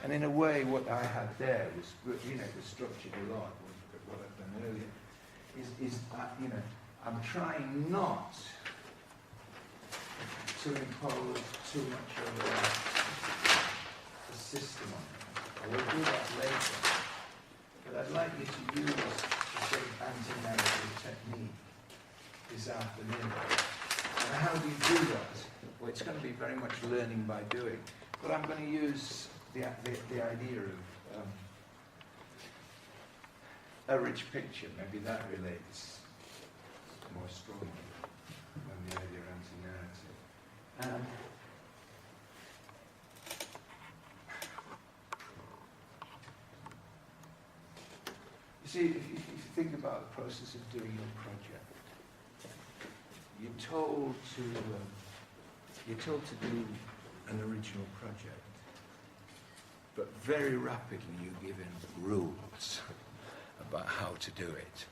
And in a way, what I had there was, the structured a lot, what I've done earlier, is I'm trying not to impose too much of a system on it. I will do that later, but I'd like you to use the sort of anti-narrative technique this afternoon. And how do you do that? Well, it's going to be very much learning by doing. But I'm going to use the idea of a rich picture. Maybe that relates more strongly than the idea of anti-narrative. You see, if you think about the process of doing your project, you're told to do an original project, but very rapidly you're given rules about how to do it.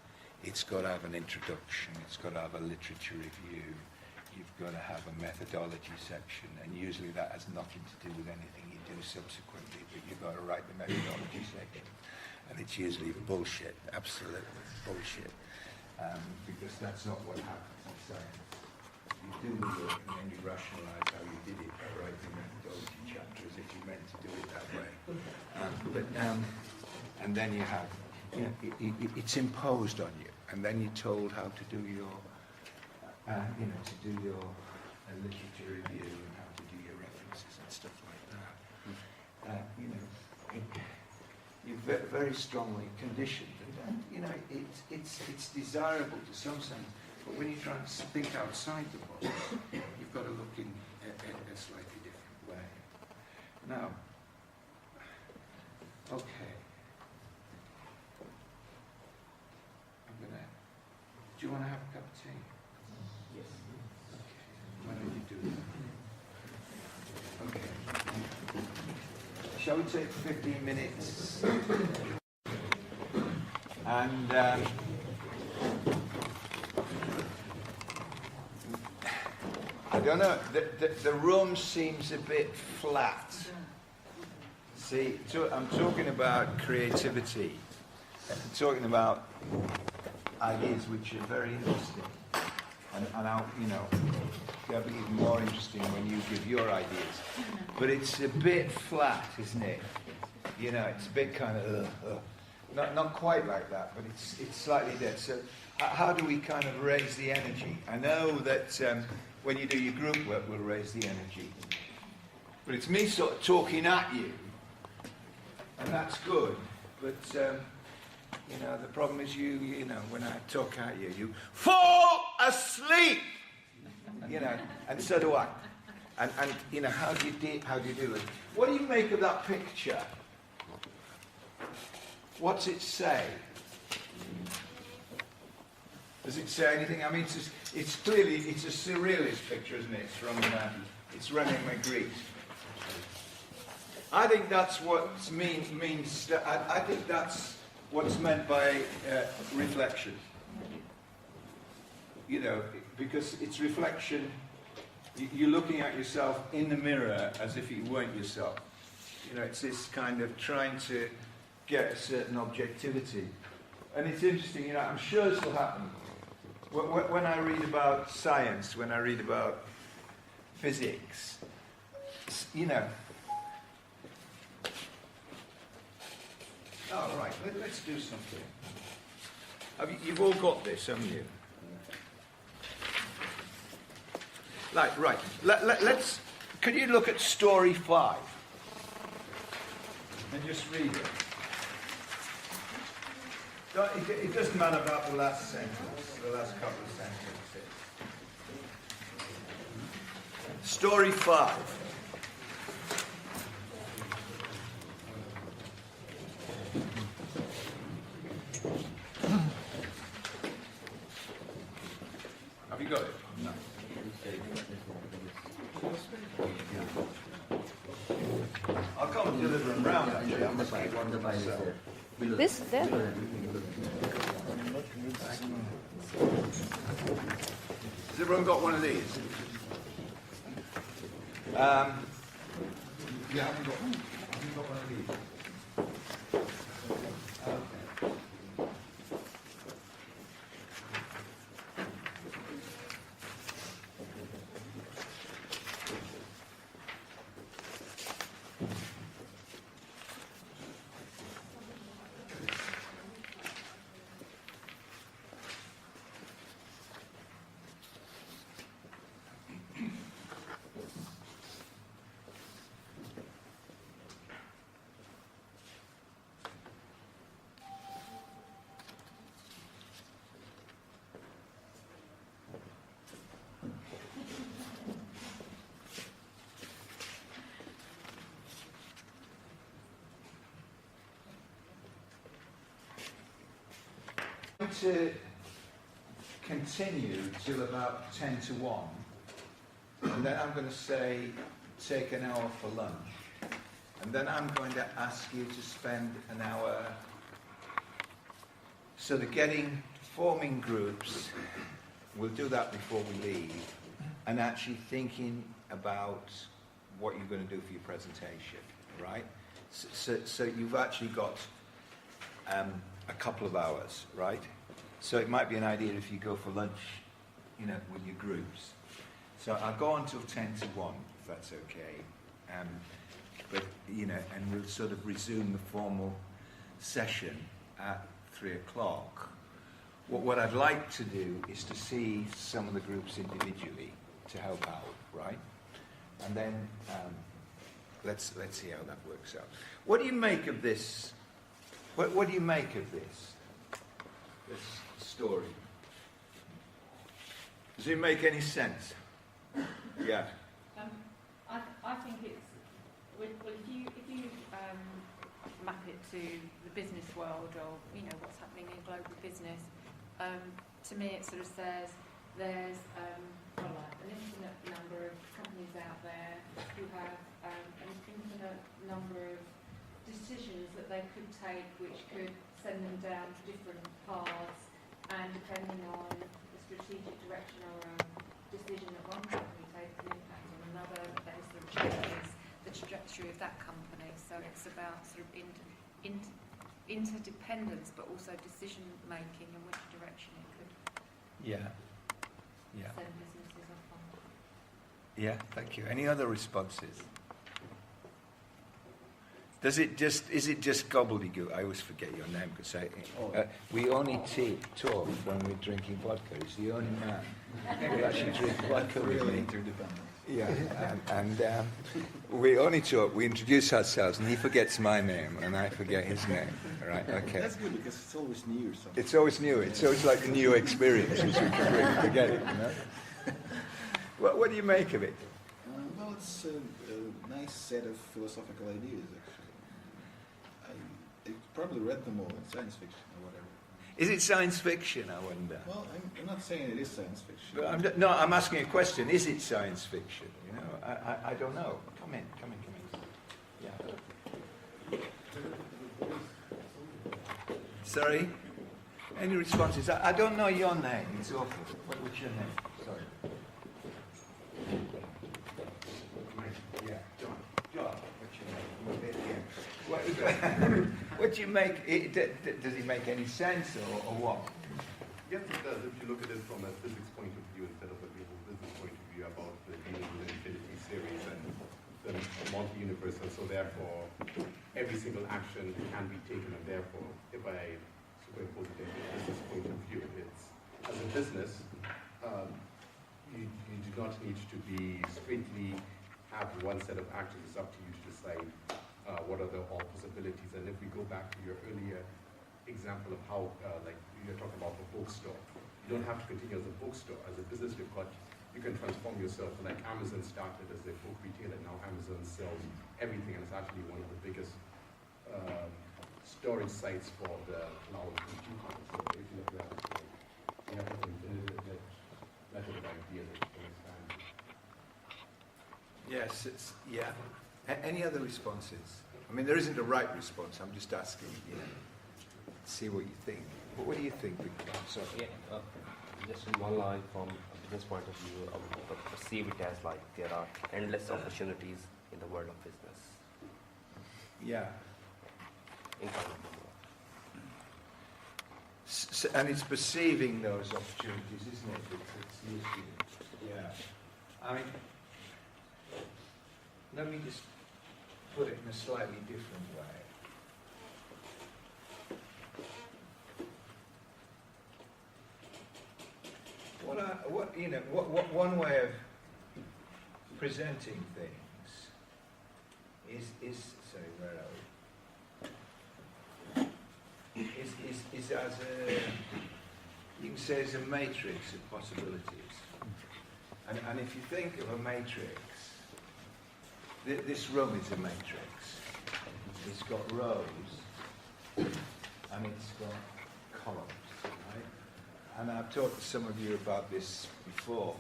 It's got to have an introduction, it's got to have a literature review, you've got to have a methodology section, and usually that has nothing to do with anything you do subsequently, but you've got to write the methodology section. And it's usually bullshit, absolute bullshit, because that's not what happens in science. You do the work and then you rationalise how you did it by writing the methodology chapter as if you meant to do it that way. And then you have, it's imposed on you, and then you're told how to do your, to do your literature review and how to do your references and stuff like that. You're very strongly conditioned, and it's desirable to some sense. But when you're trying to think outside the box, you've got to look in a slightly different way. Now, okay. Do you want to have a cup of tea? Yes. Okay. Why don't you do that? Okay. Shall we take 15 minutes? And I don't know, the room seems a bit flat. See, I'm talking about creativity. I'm talking about ideas which are very interesting, and I'll, they'll be even more interesting when you give your ideas. But it's a bit flat, isn't it? It's a bit kind of not quite like that, but it's slightly dead. So how do we kind of raise the energy? I know that when you do your group work, we'll raise the energy, but it's me sort of talking at you, and that's good. But the problem is when I talk at you, you fall asleep. And so do I. And how do you do it? What do you make of that picture? What's it say? Does it say anything? I mean, it's clearly a surrealist picture, isn't it? It's René Magritte. I think that's what means. I think that's what's meant by reflection. Because it's reflection. You're looking at yourself in the mirror as if you weren't yourself. It's this kind of trying to get a certain objectivity. And it's interesting, I'm sure this will happen. When I read about science, when I read about physics, oh, right, let's do something. You've all got this, haven't you? Right. Let's. Could you look at story 5 and just read it? It doesn't matter about the last sentence, the last couple of sentences. Story 5. Have you got it? No. I'll come and deliver them round, actually. I must get one to myself. This? There? Has everyone got one of these? You haven't got one? Have you got one of these? To continue till about 10 to 1, and then I'm going to say take an hour for lunch, and then I'm going to ask you to spend an hour sort of forming groups. We'll do that before we leave, and actually thinking about what you're going to do for your presentation, right? So you've actually got a couple of hours, right? So it might be an idea if you go for lunch, you know, with your groups. So I'll go until 10 to 1, if that's okay. But, you know, and we'll sort of resume the formal session at 3 o'clock. What I'd like to do is to see some of the groups individually to help out, right? And then let's see how that works out. What do you make of this? What do you make of this story? Does it make any sense? Yeah. I think it's well, if you map it to the business world, or you know what's happening in global business, to me it sort of says there's an infinite number of companies out there who have an infinite number of decisions that they could take, which could send them down different paths, and depending on the strategic direction or decision that one company takes, an impact on another, that sort of changes the trajectory of that company. So it's about sort of interdependence, but also decision making and which direction it could send businesses off on. Yeah, thank you. Any other responses? Is it just gobbledygook? I always forget your name because we only talk when we're drinking vodka. He's the only man who actually drinks vodka with me. Interdependent. Yeah, and we only talk. We introduce ourselves, and he forgets my name, and I forget his name. Right? Okay. That's good because it's always new or something. It's always new. It's always like a new experience, which we can really forget it. You know. What do you make of it? Well, it's a nice set of philosophical ideas, actually. I probably read them all in science fiction or whatever. Is it science fiction, I wonder? Well, I'm not saying it is science fiction. But I'm asking a question. Is it science fiction? You know, I don't know. Come in. Yeah. Sorry? Any responses? I don't know your name. It's awful. What's your name? Sorry. Yeah, John. What's your name? What do you make? Does it make any sense or what? Yes, it does. If you look at it from a physics point of view instead of a global business point of view about the dealing with infinity series and the multi-universe, and so therefore every single action can be taken, and therefore if I superimpose it into a business point of view, it's as a business, you do not need to be strictly have one set of actions. It's up to you to decide what are the all possibilities. And if we go back to your earlier example of how, like you're talking about the bookstore, you don't have to continue as a bookstore. As a business, you can transform yourself. Like Amazon started as a book retailer, now Amazon sells everything, and it's actually one of the biggest storage sites for the cloud computing. So if you look at that, you have an infinite method of ideas that you can expand. Yes, yeah. Any other responses? I mean, there isn't a right response. I'm just asking, you know, see what you think. But what do you think, Victor? Sorry. Yeah, just in one line, from a business point of view, I would perceive it as like there are endless opportunities in the world of business. Yeah. In And it's perceiving those opportunities, isn't it? It's the issue. Yeah. I mean, let me just put it in a slightly different way. One way of presenting things is sorry, where are we? Is as a, you can say, as a matrix of possibilities. And if you think of a matrix, this room is a matrix. It's got rows and it's got columns, right? And I've talked to some of you about this before.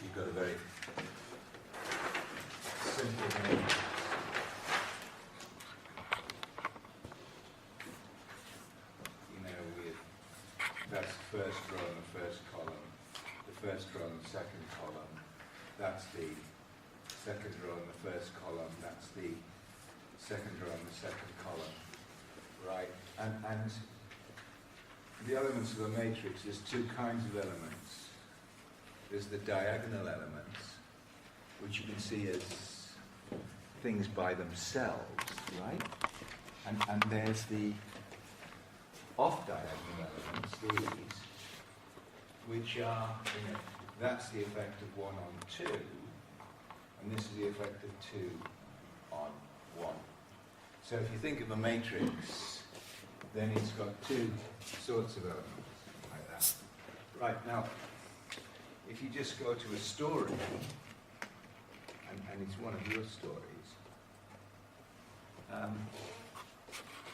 You've got a very simple matrix. With that's the first row and the first column. The first row and the second column. That's the second row and the first column. That's the second row and the second column. Right? And the elements of a matrix, there's two kinds of elements. There's the diagonal elements, which you can see as things by themselves, right? And there's the off-diagonal elements, these, which are, that's the effect of 1 on 2, and this is the effect of 2 on 1. So if you think of a matrix, then it's got two sorts of elements, like that. Right, now, if you just go to a story, and it's one of your stories,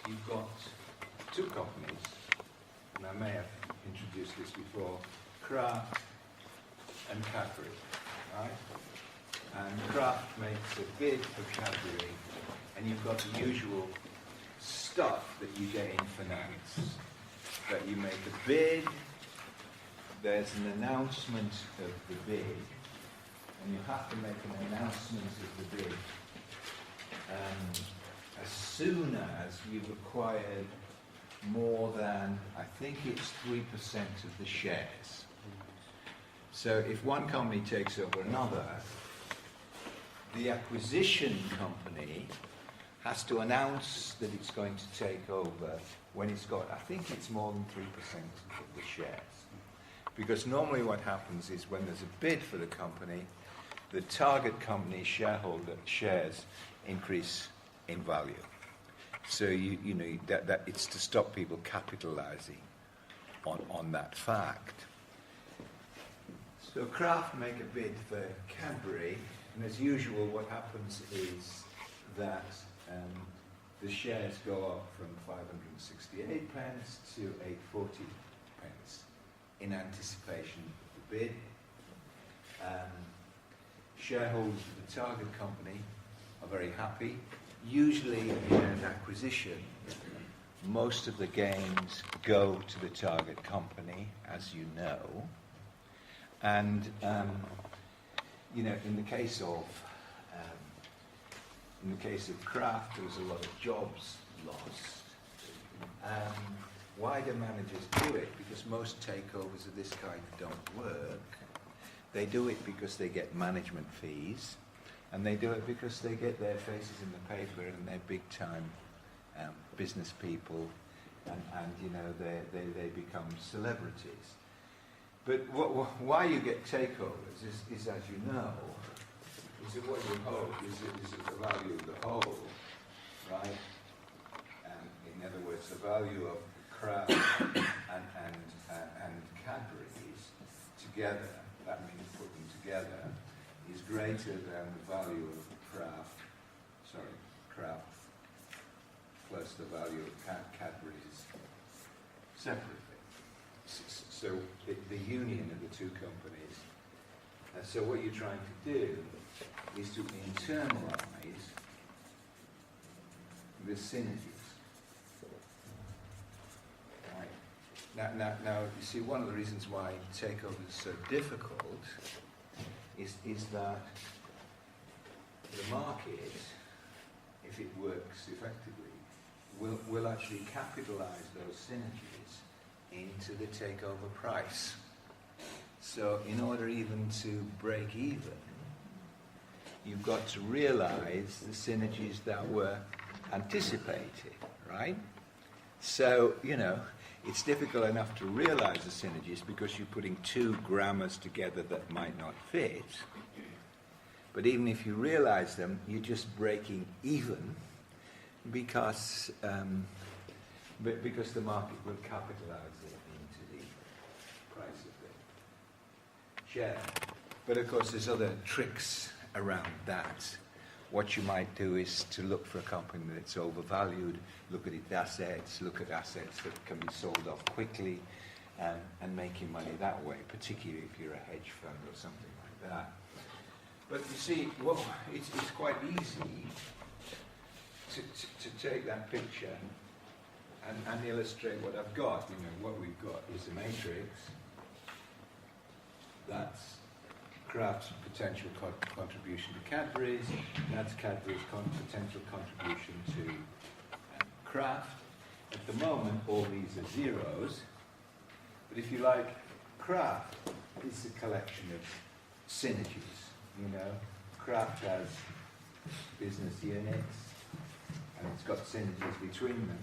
you've got two companies, and I may have introduced this before, Kraft and Cadbury, right? And Kraft makes a bid for Cadbury, and you've got the usual stuff that you get in finance. That you make a bid, there's an announcement of the bid, and you have to make an announcement of the bid as soon as you've acquired more than, I think it's 3% of the shares. So if one company takes over another, the acquisition company has to announce that it's going to take over when it's got, I think it's more than 3% of the shares. Because normally what happens is when there's a bid for the company, the target company shareholder shares increase in value. So you know that it's to stop people capitalizing on that fact. So Kraft make a bid for Cadbury, and as usual what happens is that the shares go up from 568 pence to 840 pence in anticipation of the bid. Shareholders of the target company are very happy. Usually in an acquisition, most of the gains go to the target company, as you know. And you know, in the case of Kraft, there was a lot of jobs lost. Why do managers do it? Because most takeovers of this kind don't work. They do it because they get management fees, and they do it because they get their faces in the paper and they're big-time business people, and you know they become celebrities. But why you get takeovers is, as you know, is that what you hope is the value of the whole, right? In other words, the value of Kraft and Cadbury's together, that means put them together, is greater than the value of Kraft plus the value of Cadbury's separately. So the union of the two companies. So what you're trying to do is to internalize the synergies. Right. Now, you see, one of the reasons why takeover is so difficult is that the market, if it works effectively, will actually capitalize those synergies into the takeover price. So in order even to break even, you've got to realize the synergies that were anticipated, right? So, you know, it's difficult enough to realize the synergies because you're putting two grammars together that might not fit. But even if you realize them, you're just breaking even because the market will capitalize it into the price of the share. But of course, there's other tricks around that. What you might do is to look for a company that's overvalued, look at its assets, look at assets that can be sold off quickly, and making money that way, particularly if you're a hedge fund or something like that. But you see, well, it's quite easy to take that picture and illustrate what I've got. You know, what we've got is a matrix. That's Kraft's potential contribution to Cadbury's. That's Cadbury's potential contribution to Kraft. At the moment, all these are zeros. But if you like, Kraft is a collection of synergies. You know, Kraft has business units, and it's got synergies between them.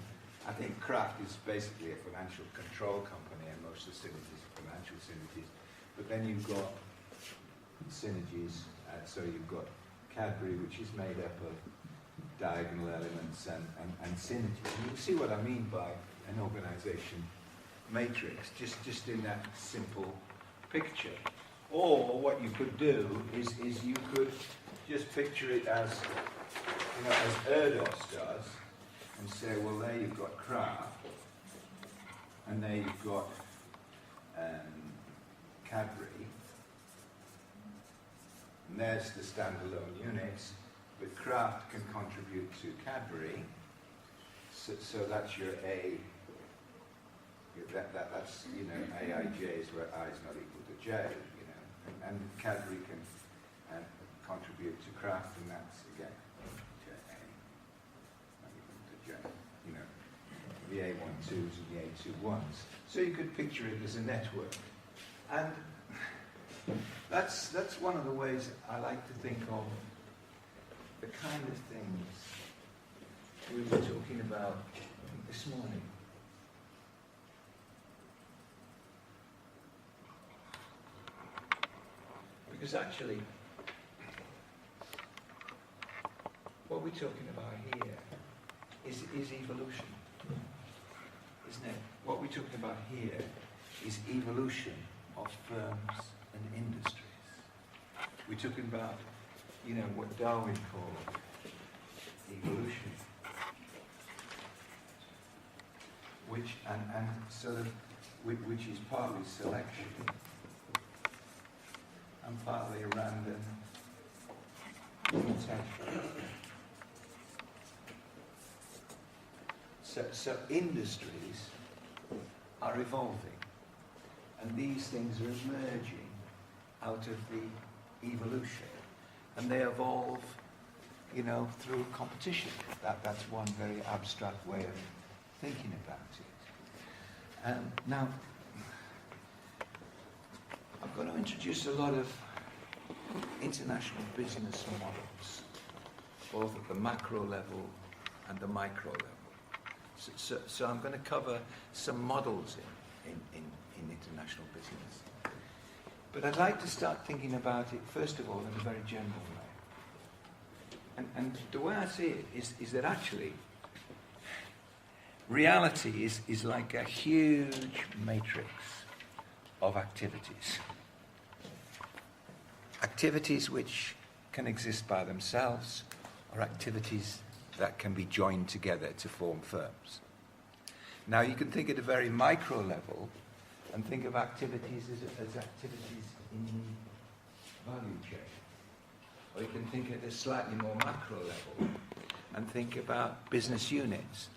I think Kraft is basically a financial control company, and most of the synergies are financial synergies. But then you've got synergies, so you've got Cadbury, which is made up of diagonal elements and synergies. And you can see what I mean by an organisation matrix, just in that simple picture. Or what you could do is you could just picture it as, you know, as Erdos does, and say, well, there you've got Kraft, and there you've got Cadbury, and there's the standalone units, but Kraft can contribute to Cadbury, so that's your A. That's, you know, AIJ is where I is not equal to J, you know, and Cadbury can contribute to Kraft, and that's again JA, not equal to J, you know, the A12s and the A21s. So you could picture it as a network, and that's one of the ways I like to think of the kind of things we were talking about this morning. Because actually, what we're talking about here is evolution, isn't it? What we're talking about here is evolution of firms and industries. We're talking about, you know, what Darwin called evolution, which and sort of which is partly selection and partly random mutation. So industries are evolving, and these things are emerging out of the evolution, and they evolve, you know, through competition. That's one very abstract way of thinking about it. Now, I'm going to introduce a lot of international business models, both at the macro level and the micro level. So I'm going to cover some models in international business. But I'd like to start thinking about it, first of all, in a very general way. And the way I see it is that actually reality is like a huge matrix of activities. Activities which can exist by themselves, or activities that can be joined together to form firms. Now you can think at a very micro level and think of activities as activities in the value chain. Or you can think at a slightly more macro level and think about business units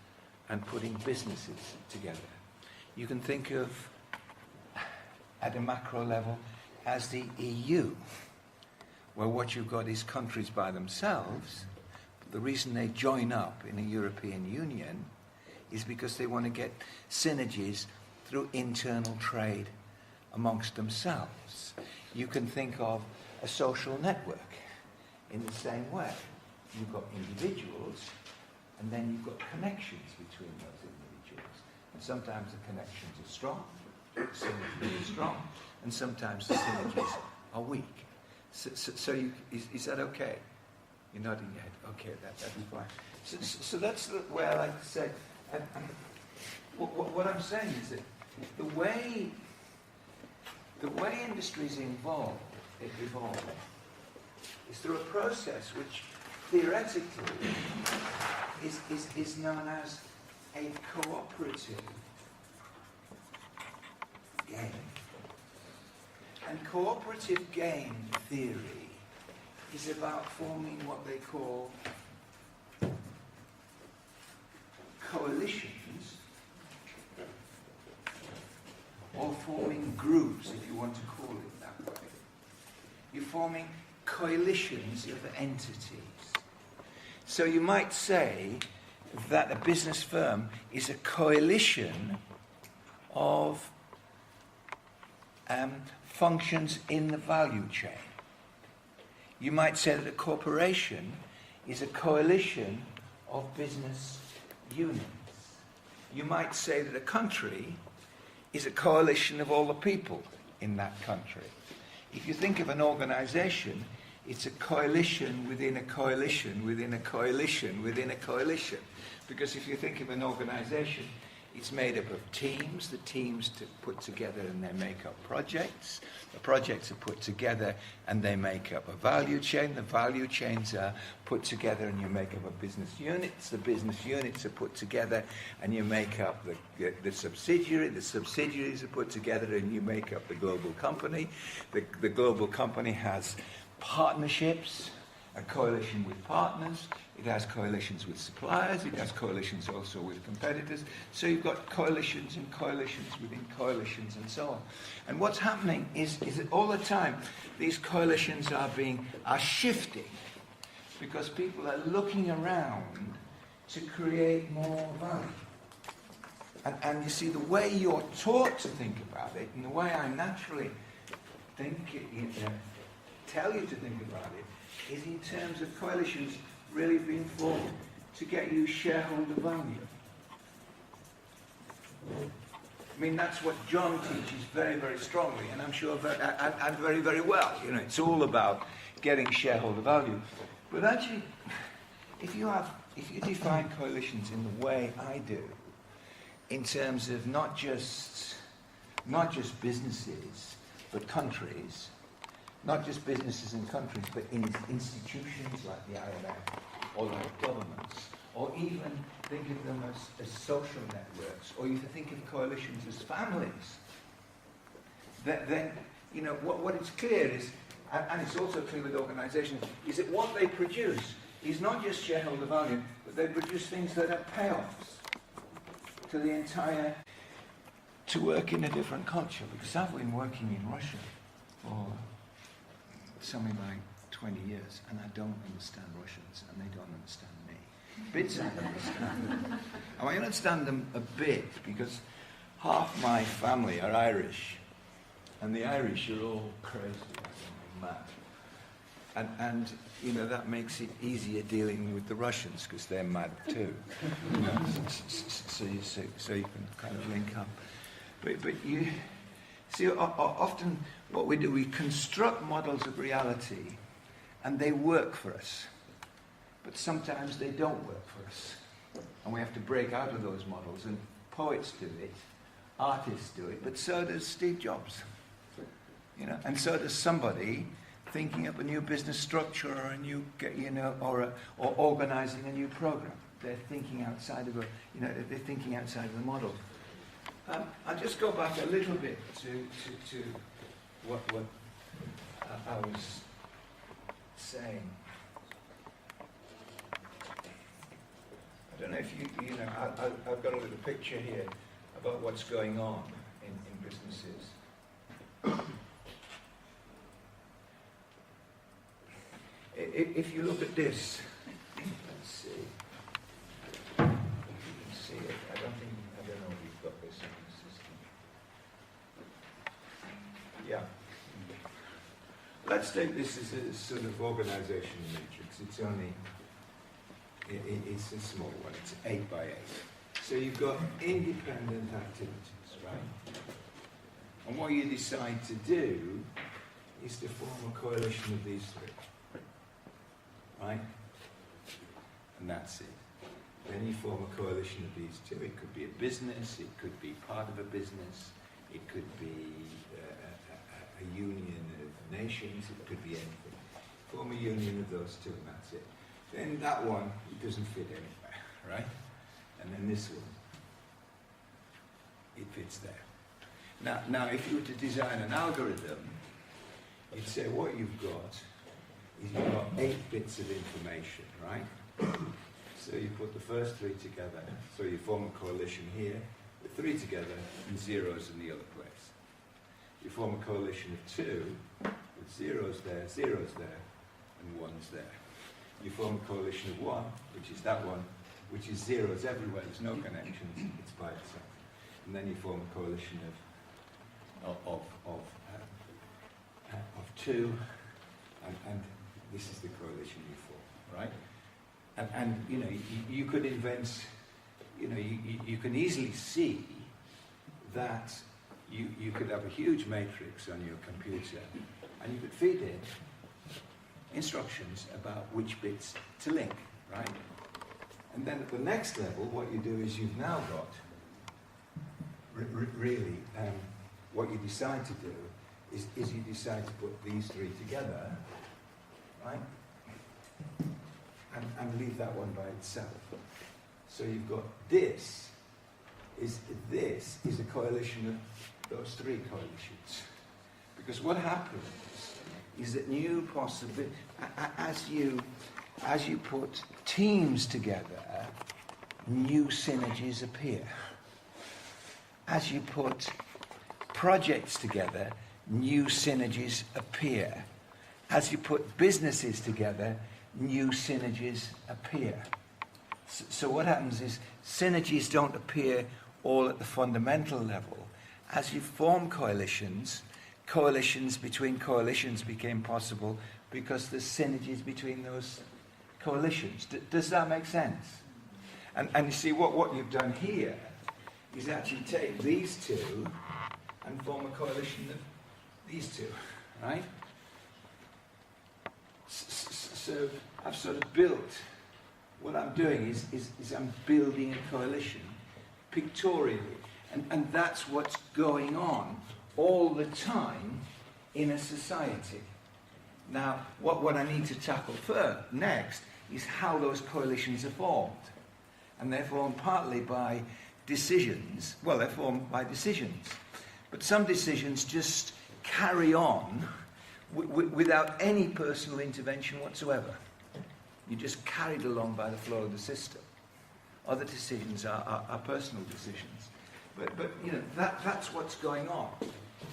and putting businesses together. You can think of, at a macro level, as the EU, where what you've got is countries by themselves. The reason they join up in a European Union is because they want to get synergies through internal trade amongst themselves. You can think of a social network in the same way. You've got individuals, and then you've got connections between those individuals. And sometimes the connections are strong, the synergies are strong, and sometimes the synergies are weak. So is that okay? You're nodding your head. Okay, that'd be fine. So that's the way I like to say. And what I'm saying is that the way industries evolve is through a process which theoretically is known as a cooperative game. And cooperative game theory is about forming what they call coalitions, or forming groups, if you want to call it that way. you're forming coalitions of entities. So you might say that a business firm is a coalition of functions in the value chain. You might say that a corporation is a coalition of business units. You might say that a country is a coalition of all the people in that country. If you think of an organization, it's a coalition within a coalition within a coalition within a coalition. Because if you think of an organization, it's made up of teams. The teams put together and they make up projects. The projects are put together and they make up a value chain. The value chains are put together and you make up a business units. The business units are put together and you make up the subsidiary. The subsidiaries are put together and you make up the global company. The global company has partnerships, a coalition with partners. It has coalitions with suppliers. It has coalitions also with competitors. So you've got coalitions and coalitions within coalitions and so on. And what's happening is that all the time these coalitions are shifting because people are looking around to create more value. And you see, the way you're taught to think about it, and the way I naturally tell you to think about it, is in terms of coalitions really being formed to get you shareholder value. I mean, that's what John teaches very, very strongly, and I'm sure and very, very well. You know, it's all about getting shareholder value. But actually, if you define coalitions in the way I do, in terms of not just businesses, but countries. Not just businesses and countries, but in institutions like the IMF, or like governments, or even think of them as social networks, or you think of coalitions as families. Then you know, what is clear is, and it's also clear with organisations, is that what they produce is not just shareholder value, but they produce things that are payoffs to the entire, to work in a different culture. Because I've been working in Russia for something like 20 years, and I don't understand Russians, and they don't understand me. Bits I understand. I understand them a bit, because half my family are Irish, and the Irish are all crazy, mad. And you know, that makes it easier dealing with the Russians, because they're mad too. You know? so you can kind of link up. But you see, often what we do, we construct models of reality, and they work for us. But sometimes they don't work for us. And we have to break out of those models, and poets do it, artists do it, but so does Steve Jobs. You know, and so does somebody thinking up a new business structure or a new, you know, or organising a new program. They're thinking outside of they're thinking outside of the model. I'll just go back a little bit to what I was saying. I don't know if you know, I've got a little picture here about what's going on in businesses. If you look at this, let's see. You can see it. I don't know if you've got this in the system. Yeah. Let's take this as a sort of organization matrix. It's only, it's a small one. It's 8 by 8. So you've got independent activities, right? And what you decide to do is to form a coalition of these three. Right? And that's it. Then you form a coalition of these two. It could be a business, it could be part of a business, it could be a union of nations, it could be anything. Form a union of those two and that's it. Then that one, it doesn't fit anywhere, right? And then this one, it fits there. Now if you were to design an algorithm, you'd say what you've got is you've got 8 bits of information, right? So you put the first 3 together, so you form a coalition here, with 3 together and zeros in the other place. You form a coalition of 2, with zeros there, zero's there, and one's there. You form a coalition of one, which is that one, which is zeros everywhere, there's no connections, it's by itself. And then you form a coalition of two, and this is the coalition you form, right? And you know, you could invent, you know, you can easily see that you could have a huge matrix on your computer, and you could feed it instructions about which bits to link, right? And then at the next level, what you do is you've now got, really, what you decide to do is you decide to put these three together, right? And leave that one by itself. So you've got this is a coalition of those three coalitions. Because what happens is that new possibility, as you put teams together, new synergies appear. As you put projects together, new synergies appear. As you put businesses together, new synergies appear. So what happens is synergies don't appear all at the fundamental level. As you form coalitions, coalitions between coalitions became possible because there's synergies between those coalitions. Does that make sense? And you see, what you've done here is actually take these two and form a coalition of these two, right? So I've sort of built, what I'm doing is I'm building a coalition pictorially. And that's what's going on all the time in a society. Now, what I need to tackle next is how those coalitions are formed. And they're formed partly by decisions. Well, they're formed by decisions. But some decisions just carry on without any personal intervention whatsoever. You're just carried along by the flow of the system. Other decisions are personal decisions. But you know, that's what's going on.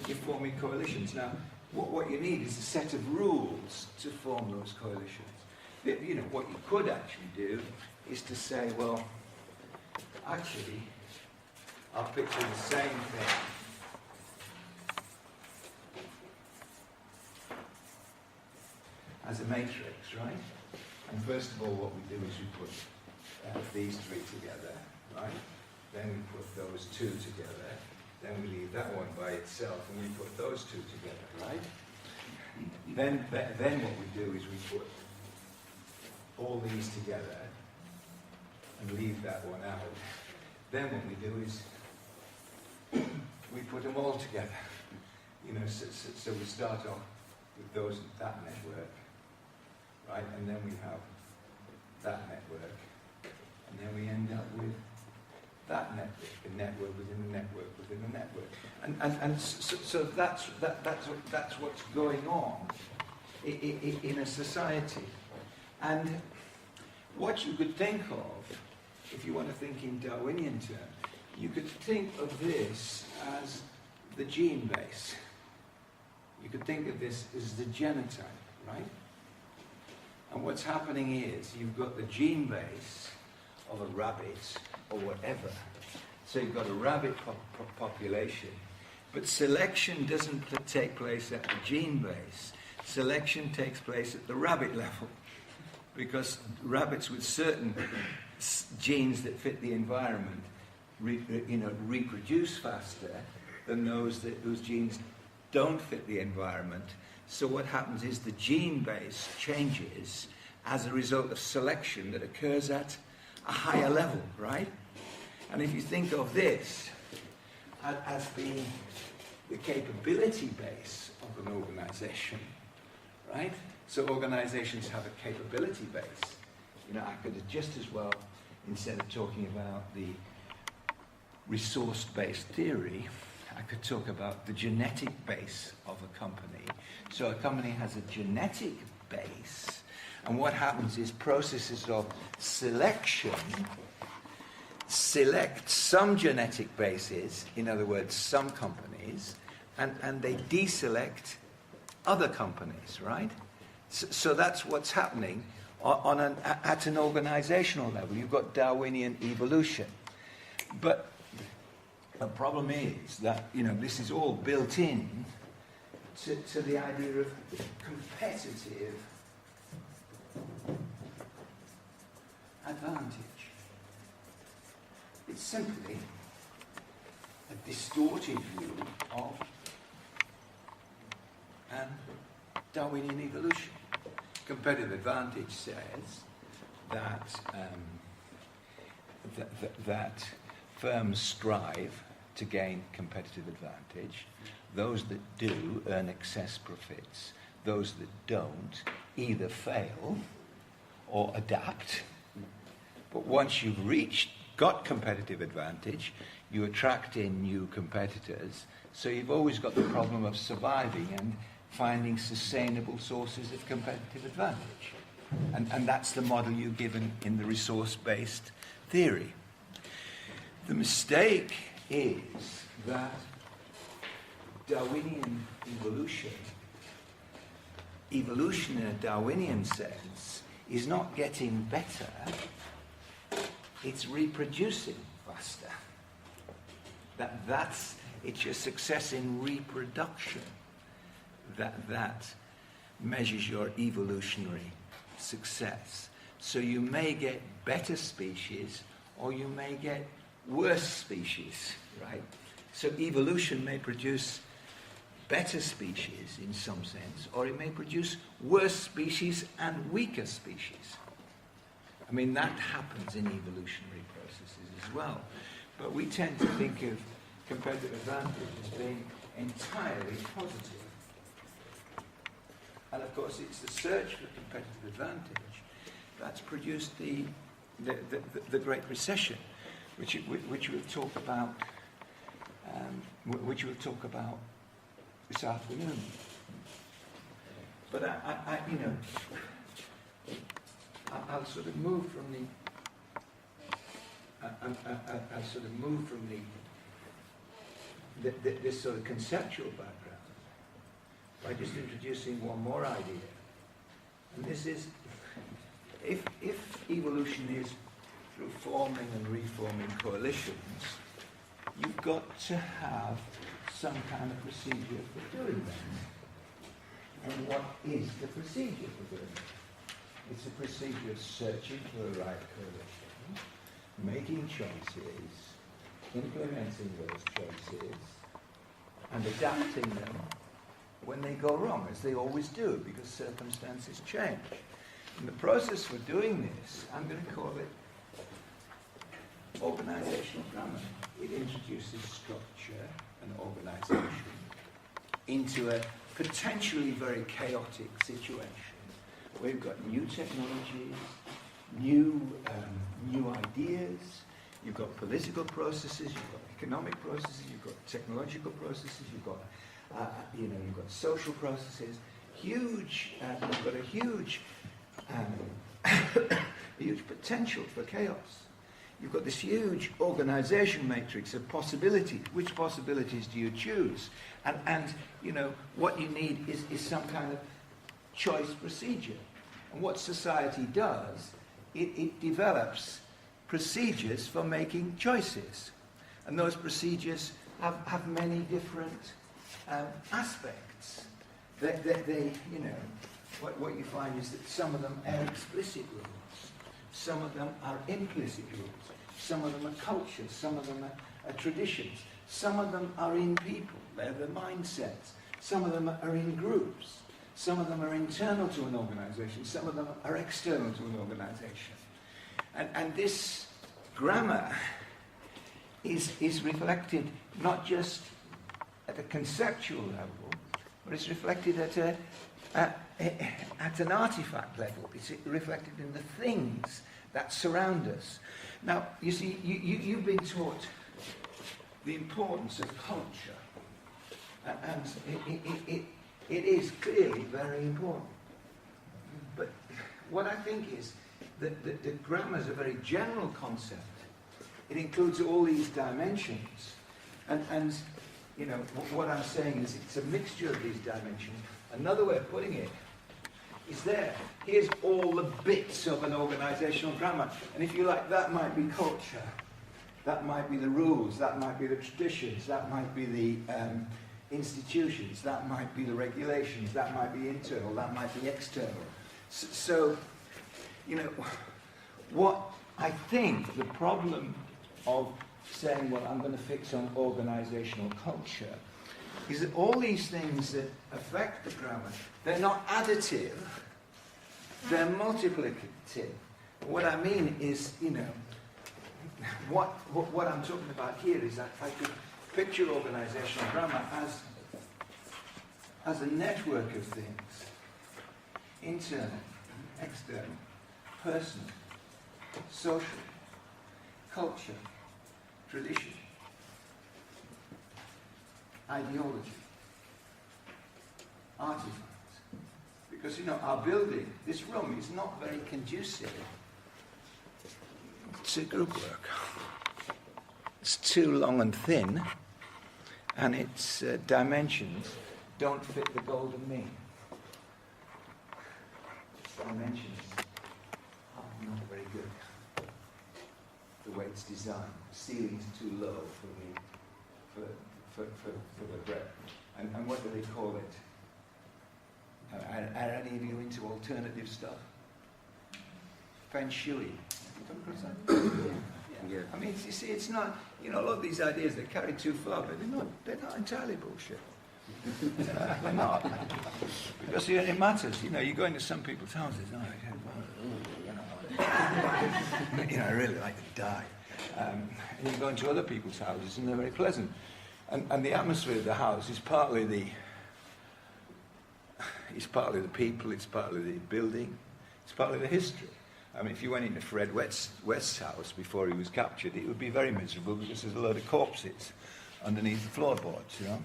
You're forming coalitions. Now, what you need is a set of rules to form those coalitions. You know, what you could actually do is to say, well, actually, I'll picture the same thing. As a matrix, right? And first of all, what we do is we put these three together, right? Then we put those two together. Then we leave that one by itself, and we put those two together, right? Then what we do is we put all these together and leave that one out. Then what we do is we put them all together. You know, so we start off with that network, right? And then we have that network, and then we end up with that network, a network within a network within a network, and so that's what's going on in a society. And what you could think of, if you want to think in Darwinian terms, you could think of this as the gene base. You could think of this as the genotype, right? And what's happening is you've got the gene base of a rabbit or whatever. So you've got a rabbit population. But selection doesn't take place at the gene base. Selection takes place at the rabbit level. Because rabbits with certain genes that fit the environment reproduce faster than those whose genes don't fit the environment. So what happens is the gene base changes as a result of selection that occurs at a higher level, right? And if you think of this as being the capability base of an organization, right? So organizations have a capability base. You know, I could have just as well, instead of talking about the resource-based theory, I could talk about the genetic base of a company. So a company has a genetic base, and what happens is processes of selection select some genetic bases, in other words, some companies, and they deselect other companies, right? So that's what's happening at an organizational level. You've got Darwinian evolution. But the problem is that, this is all built in to the idea of competitive advantage. It's simply a distorted view of Darwinian evolution. Competitive advantage says that firms strive to gain competitive advantage. Those that do earn excess profits. Those that don't either fail or adapt. But once you've got competitive advantage, you attract in new competitors. So you've always got the problem of surviving and finding sustainable sources of competitive advantage. And that's the model you give in the resource-based theory. The mistake is that Darwinian evolution in a Darwinian sense, is not getting better, it's reproducing faster. It's your success in reproduction that measures your evolutionary success. So you may get better species or you may get worse species, right? So evolution may produce better species in some sense, or it may produce worse species and weaker species. I mean, that happens in evolutionary processes as well. But we tend to think of competitive advantage as being entirely positive. And of course, it's the search for competitive advantage that's produced the Great Recession, which we'll talk about. Which we'll talk about this afternoon. But I'll sort of move from this sort of conceptual background by just introducing one more idea. And this is, if evolution is through forming and reforming coalitions, you've got to have some kind of procedure for doing that. And what is the procedure for doing it? It's a procedure of searching for the right coalition, making choices, implementing those choices, and adapting them when they go wrong, as they always do, because circumstances change. And the process for doing this, I'm going to call it organizational grammar. It introduces structure and organization into a potentially very chaotic situation where you've got new technologies, new ideas, you've got political processes, you've got economic processes, you've got technological processes, you've got social processes. You've got a huge potential for chaos. You've got this huge organization matrix of possibilities. Which possibilities do you choose? And what you need is some kind of choice procedure. And what society does, it develops procedures for making choices. And those procedures have many different aspects. What you find is that some of them are explicit rules. Some of them are implicit rules. Some of them are cultures. Some of them are traditions. Some of them are in people. They're the mindsets. Some of them are in groups. Some of them are internal to an organization. Some of them are external to an organization. And this grammar is reflected not just at a conceptual level, but it's reflected at an artifact level. It's reflected in the things that surround us. Now, you see, you've been taught the importance of culture, and it is clearly very important. But what I think is that the grammar is a very general concept. It includes all these dimensions, and what I'm saying is it's a mixture of these dimensions, Another way of putting it is there. Here's all the bits of an organisational grammar. And if you like, that might be culture. That might be the rules. That might be the traditions. That might be the institutions. That might be the regulations. That might be internal. That might be external. So, you know, what I think the problem of saying, well, I'm going to fix on organisational culture, is that all these things that affect the grammar, they're not additive, they're multiplicative. What I mean is, you know, what I'm talking about here is that I could picture organisational grammar as a network of things, internal, external, personal, social, culture, tradition, ideology, artifacts. Because, you know, our building, this room, is not very conducive to group work. It's too long and thin, and its dimensions don't fit the golden mean. Its dimensions are not very good. The way it's designed, the ceiling's too low for the breadth. And what do they call it? Are any of you into alternative stuff? Feng Shui. Have you come across that? Yeah. I mean, you see, it's not, you know, a lot of these ideas, they're carried too far, but they're not entirely bullshit. They're not. Because it matters. You know, you go into some people's houses, you know, I really like to die. And you go into other people's houses, and they're very pleasant. And the atmosphere of the house is partly the people, it's partly the building, it's partly the history. I mean, if you went into Fred West's house before he was captured, it would be very miserable because there's a load of corpses underneath the floorboards, you know.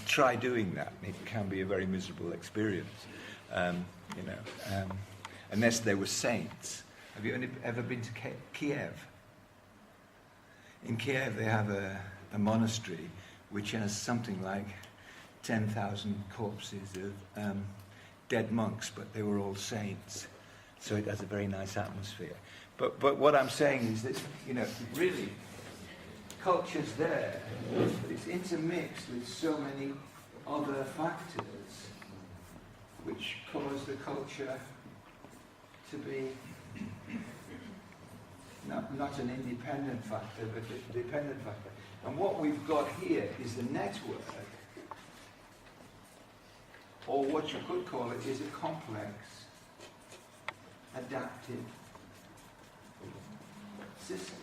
Try doing that. It can be a very miserable experience, you know, unless they were saints. Have you ever been to Kiev? In Kiev, they have a monastery which has something like 10,000 corpses of dead monks, but they were all saints. So it has a very nice atmosphere. But what I'm saying is that, you know, really, culture's there, but it's intermixed with so many other factors which cause the culture to be not an independent factor, but a dependent factor. And what we've got here is a network, or what you could call it is a complex, adaptive system.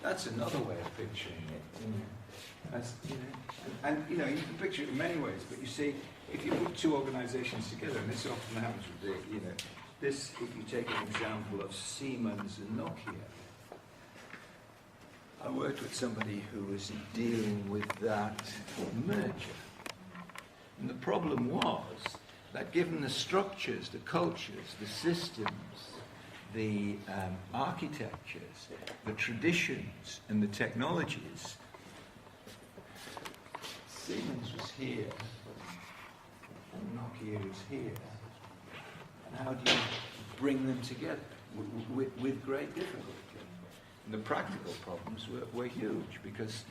That's another way of picturing it. You know. That's, you know, and you know, you can picture it in many ways, but you see, if you put two organisations together, and this often happens with the, you know, this, if you take an example of Siemens and Nokia, I worked with somebody who was dealing with that merger. And the problem was that given the structures, the cultures, the systems, the architectures, the traditions, and the technologies, Siemens was here, and Nokia was here. And how do you bring them together? With great difficulty. And the practical problems were huge, because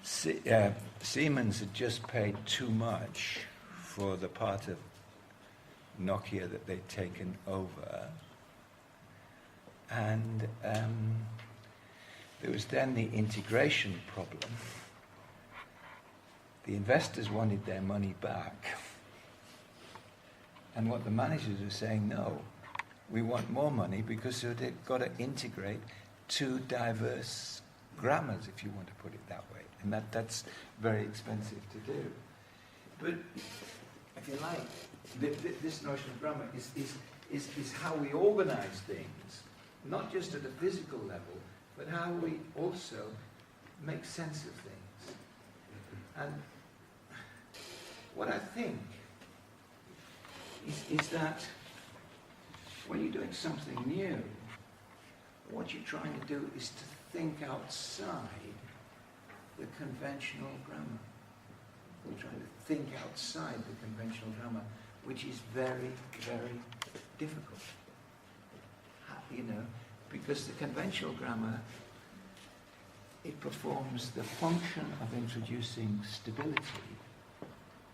Siemens had just paid too much for the part of Nokia that they'd taken over. And there was then the integration problem. The investors wanted their money back. And what the managers were saying, no, we want more money because they've got to integrate two diverse grammars, if you want to put it that way. And that's very expensive to do. But if you like, this notion of grammar is how we organize things, not just at a physical level, but how we also make sense of things. And what I think is that when you're doing something new, what you're trying to do is to think outside the conventional grammar. We're trying to think outside the conventional grammar, which is very, very difficult. You know, because the conventional grammar, it performs the function of introducing stability.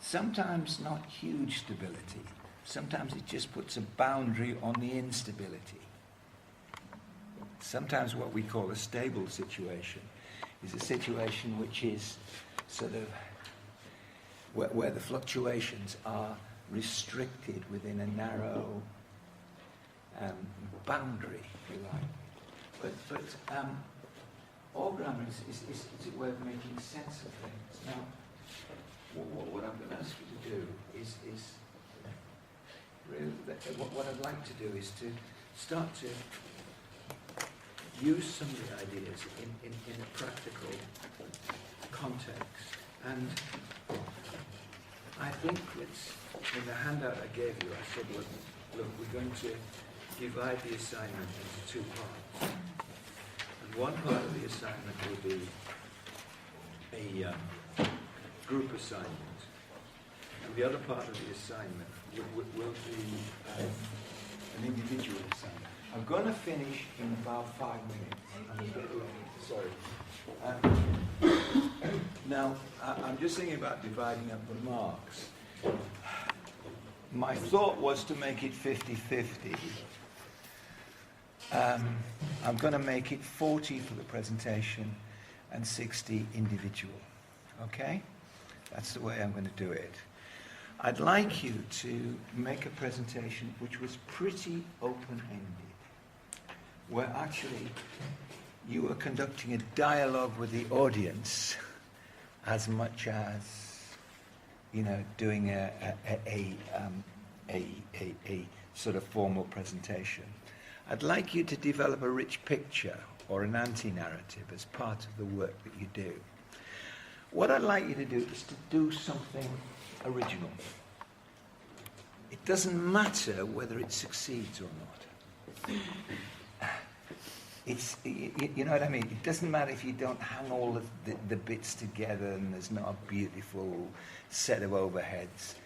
Sometimes not huge stability. Sometimes it just puts a boundary on the instability. Sometimes what we call a stable situation is a situation which is sort of where the fluctuations are restricted within a narrow boundary, if you like. But all grammar is a way of making sense of things. Now, what I'm going to ask you to do is really, what I'd like to do is to start to use some of the ideas in a practical context. And I think in the handout I gave you, I said, look, we're going to divide the assignment into two parts. And one part of the assignment will be a group assignment, and the other part of the assignment will be an individual assignment. I'm going to finish in about 5 minutes. I'm a bit late, sorry. Now, I'm just thinking about dividing up the marks. My thought was to make it 50-50. I'm going to make it 40 for the presentation and 60 individual. Okay? That's the way I'm going to do it. I'd like you to make a presentation which was pretty open-ended, where actually you were conducting a dialogue with the audience as much as, you know, doing a sort of formal presentation. I'd like you to develop a rich picture or an anti-narrative as part of the work that you do. What I'd like you to do is to do something original. It doesn't matter whether it succeeds or not. You know what I mean? It doesn't matter if you don't hang all of the bits together and there's not a beautiful set of overheads.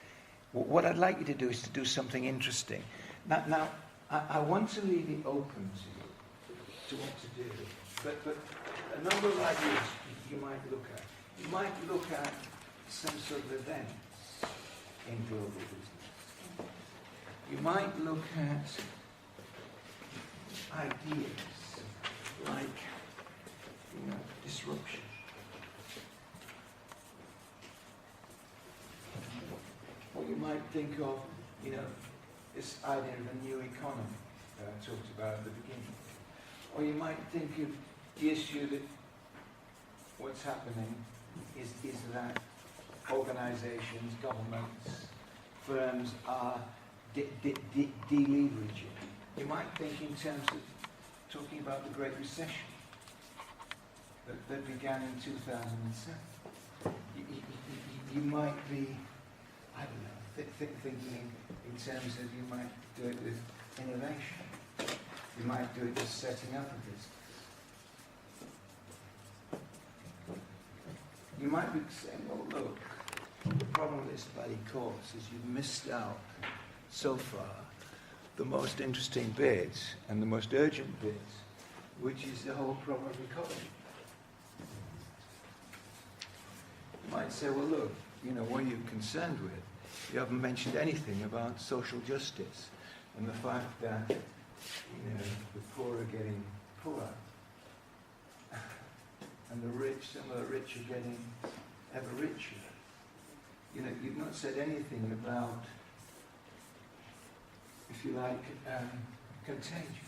What I'd like you to do is to do something interesting. Now I want to leave it open to what to do. But a number of ideas you might look at. You might look at some sort of events in global business. You might look at ideas like, you know, disruption. Or you might think of, you know, this idea of a new economy that I talked about at the beginning. Or you might think of the issue that what's happening is that organizations, governments, firms are deleveraging. You might think in terms of talking about the Great Recession that began in 2007. You might be, I don't know, thinking in terms of you might do it with innovation. You might do it with setting up a business. You might be saying, well, look, the problem with this bloody course is you've missed out so far the most interesting bits and the most urgent bits, which is the whole problem of ecology. You might say, well, look, you know, what are you concerned with? You haven't mentioned anything about social justice and the fact that, you know, the poor are getting poorer. And the rich, some of the rich are getting ever richer. You know, you've not said anything about, if you like, contagion.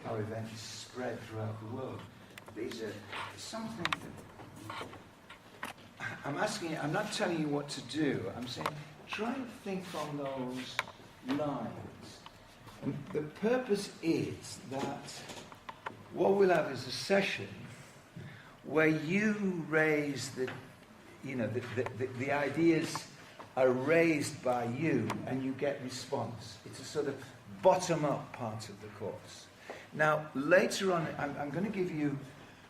How events spread throughout the world. These are something that I'm asking you, I'm not telling you what to do. I'm saying, try and think on those lines. And the purpose is that what we'll have is a session where you raise the ideas are raised by you and you get response. It's a sort of bottom-up part of the course. Now, later on, I'm going to give you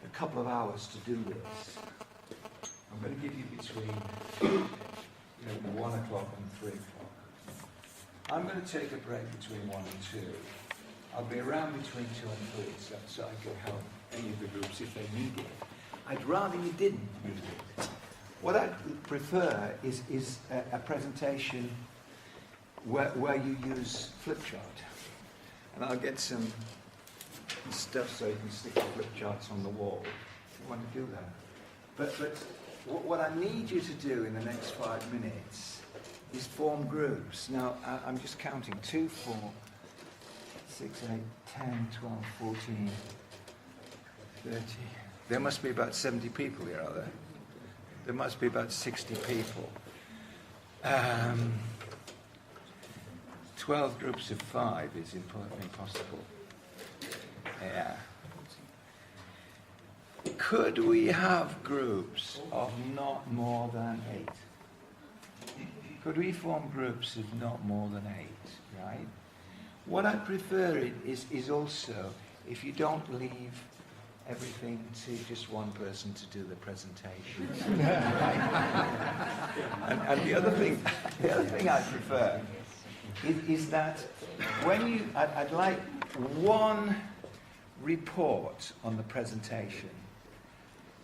a couple of hours to do this. I'm going to give you between 1 o'clock and 3 o'clock. I'm going to take a break between 1 and 2. I'll be around between 2 and 3, so I can help any of the groups if they need it. I'd rather you didn't use it. What I'd prefer is a presentation where you use flip chart. And I'll get some stuff so you can stick the flip charts on the wall if you want to do that. But what I need you to do in the next 5 minutes is form groups. Now, I'm just counting 2, 4, 6, 8, 10, 12, 14, 30. There must be about 70 people here, are there? There must be about 60 people. 12 groups of 5 is impossible. Yeah. Could we have groups of not more than 8? Could we form groups of not more than 8, right? What I prefer is also, if you don't leave everything to just one person to do the presentation. and the other thing I prefer is that when I'd like one report on the presentation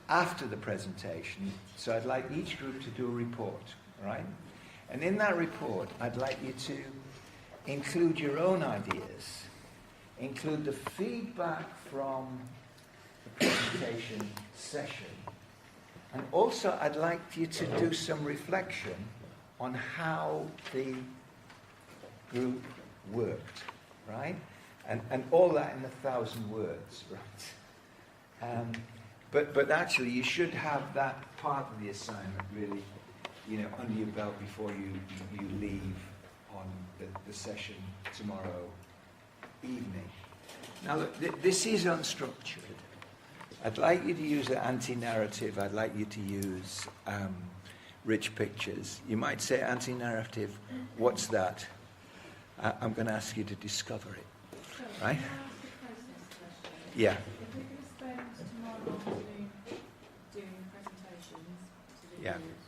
after the presentation. So I'd like each group to do a report, right? And in that report, I'd like you to include your own ideas, include the feedback from the presentation session, and also I'd like you to do some reflection on how the group worked, right? And all that in 1,000 words, right? But actually, you should have that part of the assignment really, under your belt before you leave on the session tomorrow evening. Now, look, this is unstructured. I'd like you to use the anti-narrative. I'd like you to use rich pictures. You might say, anti-narrative, what's that? I'm going to ask you to discover it. Right? Can I ask a process question? Yeah. If we're going to spend tomorrow afternoon doing presentations to the Yeah. groups,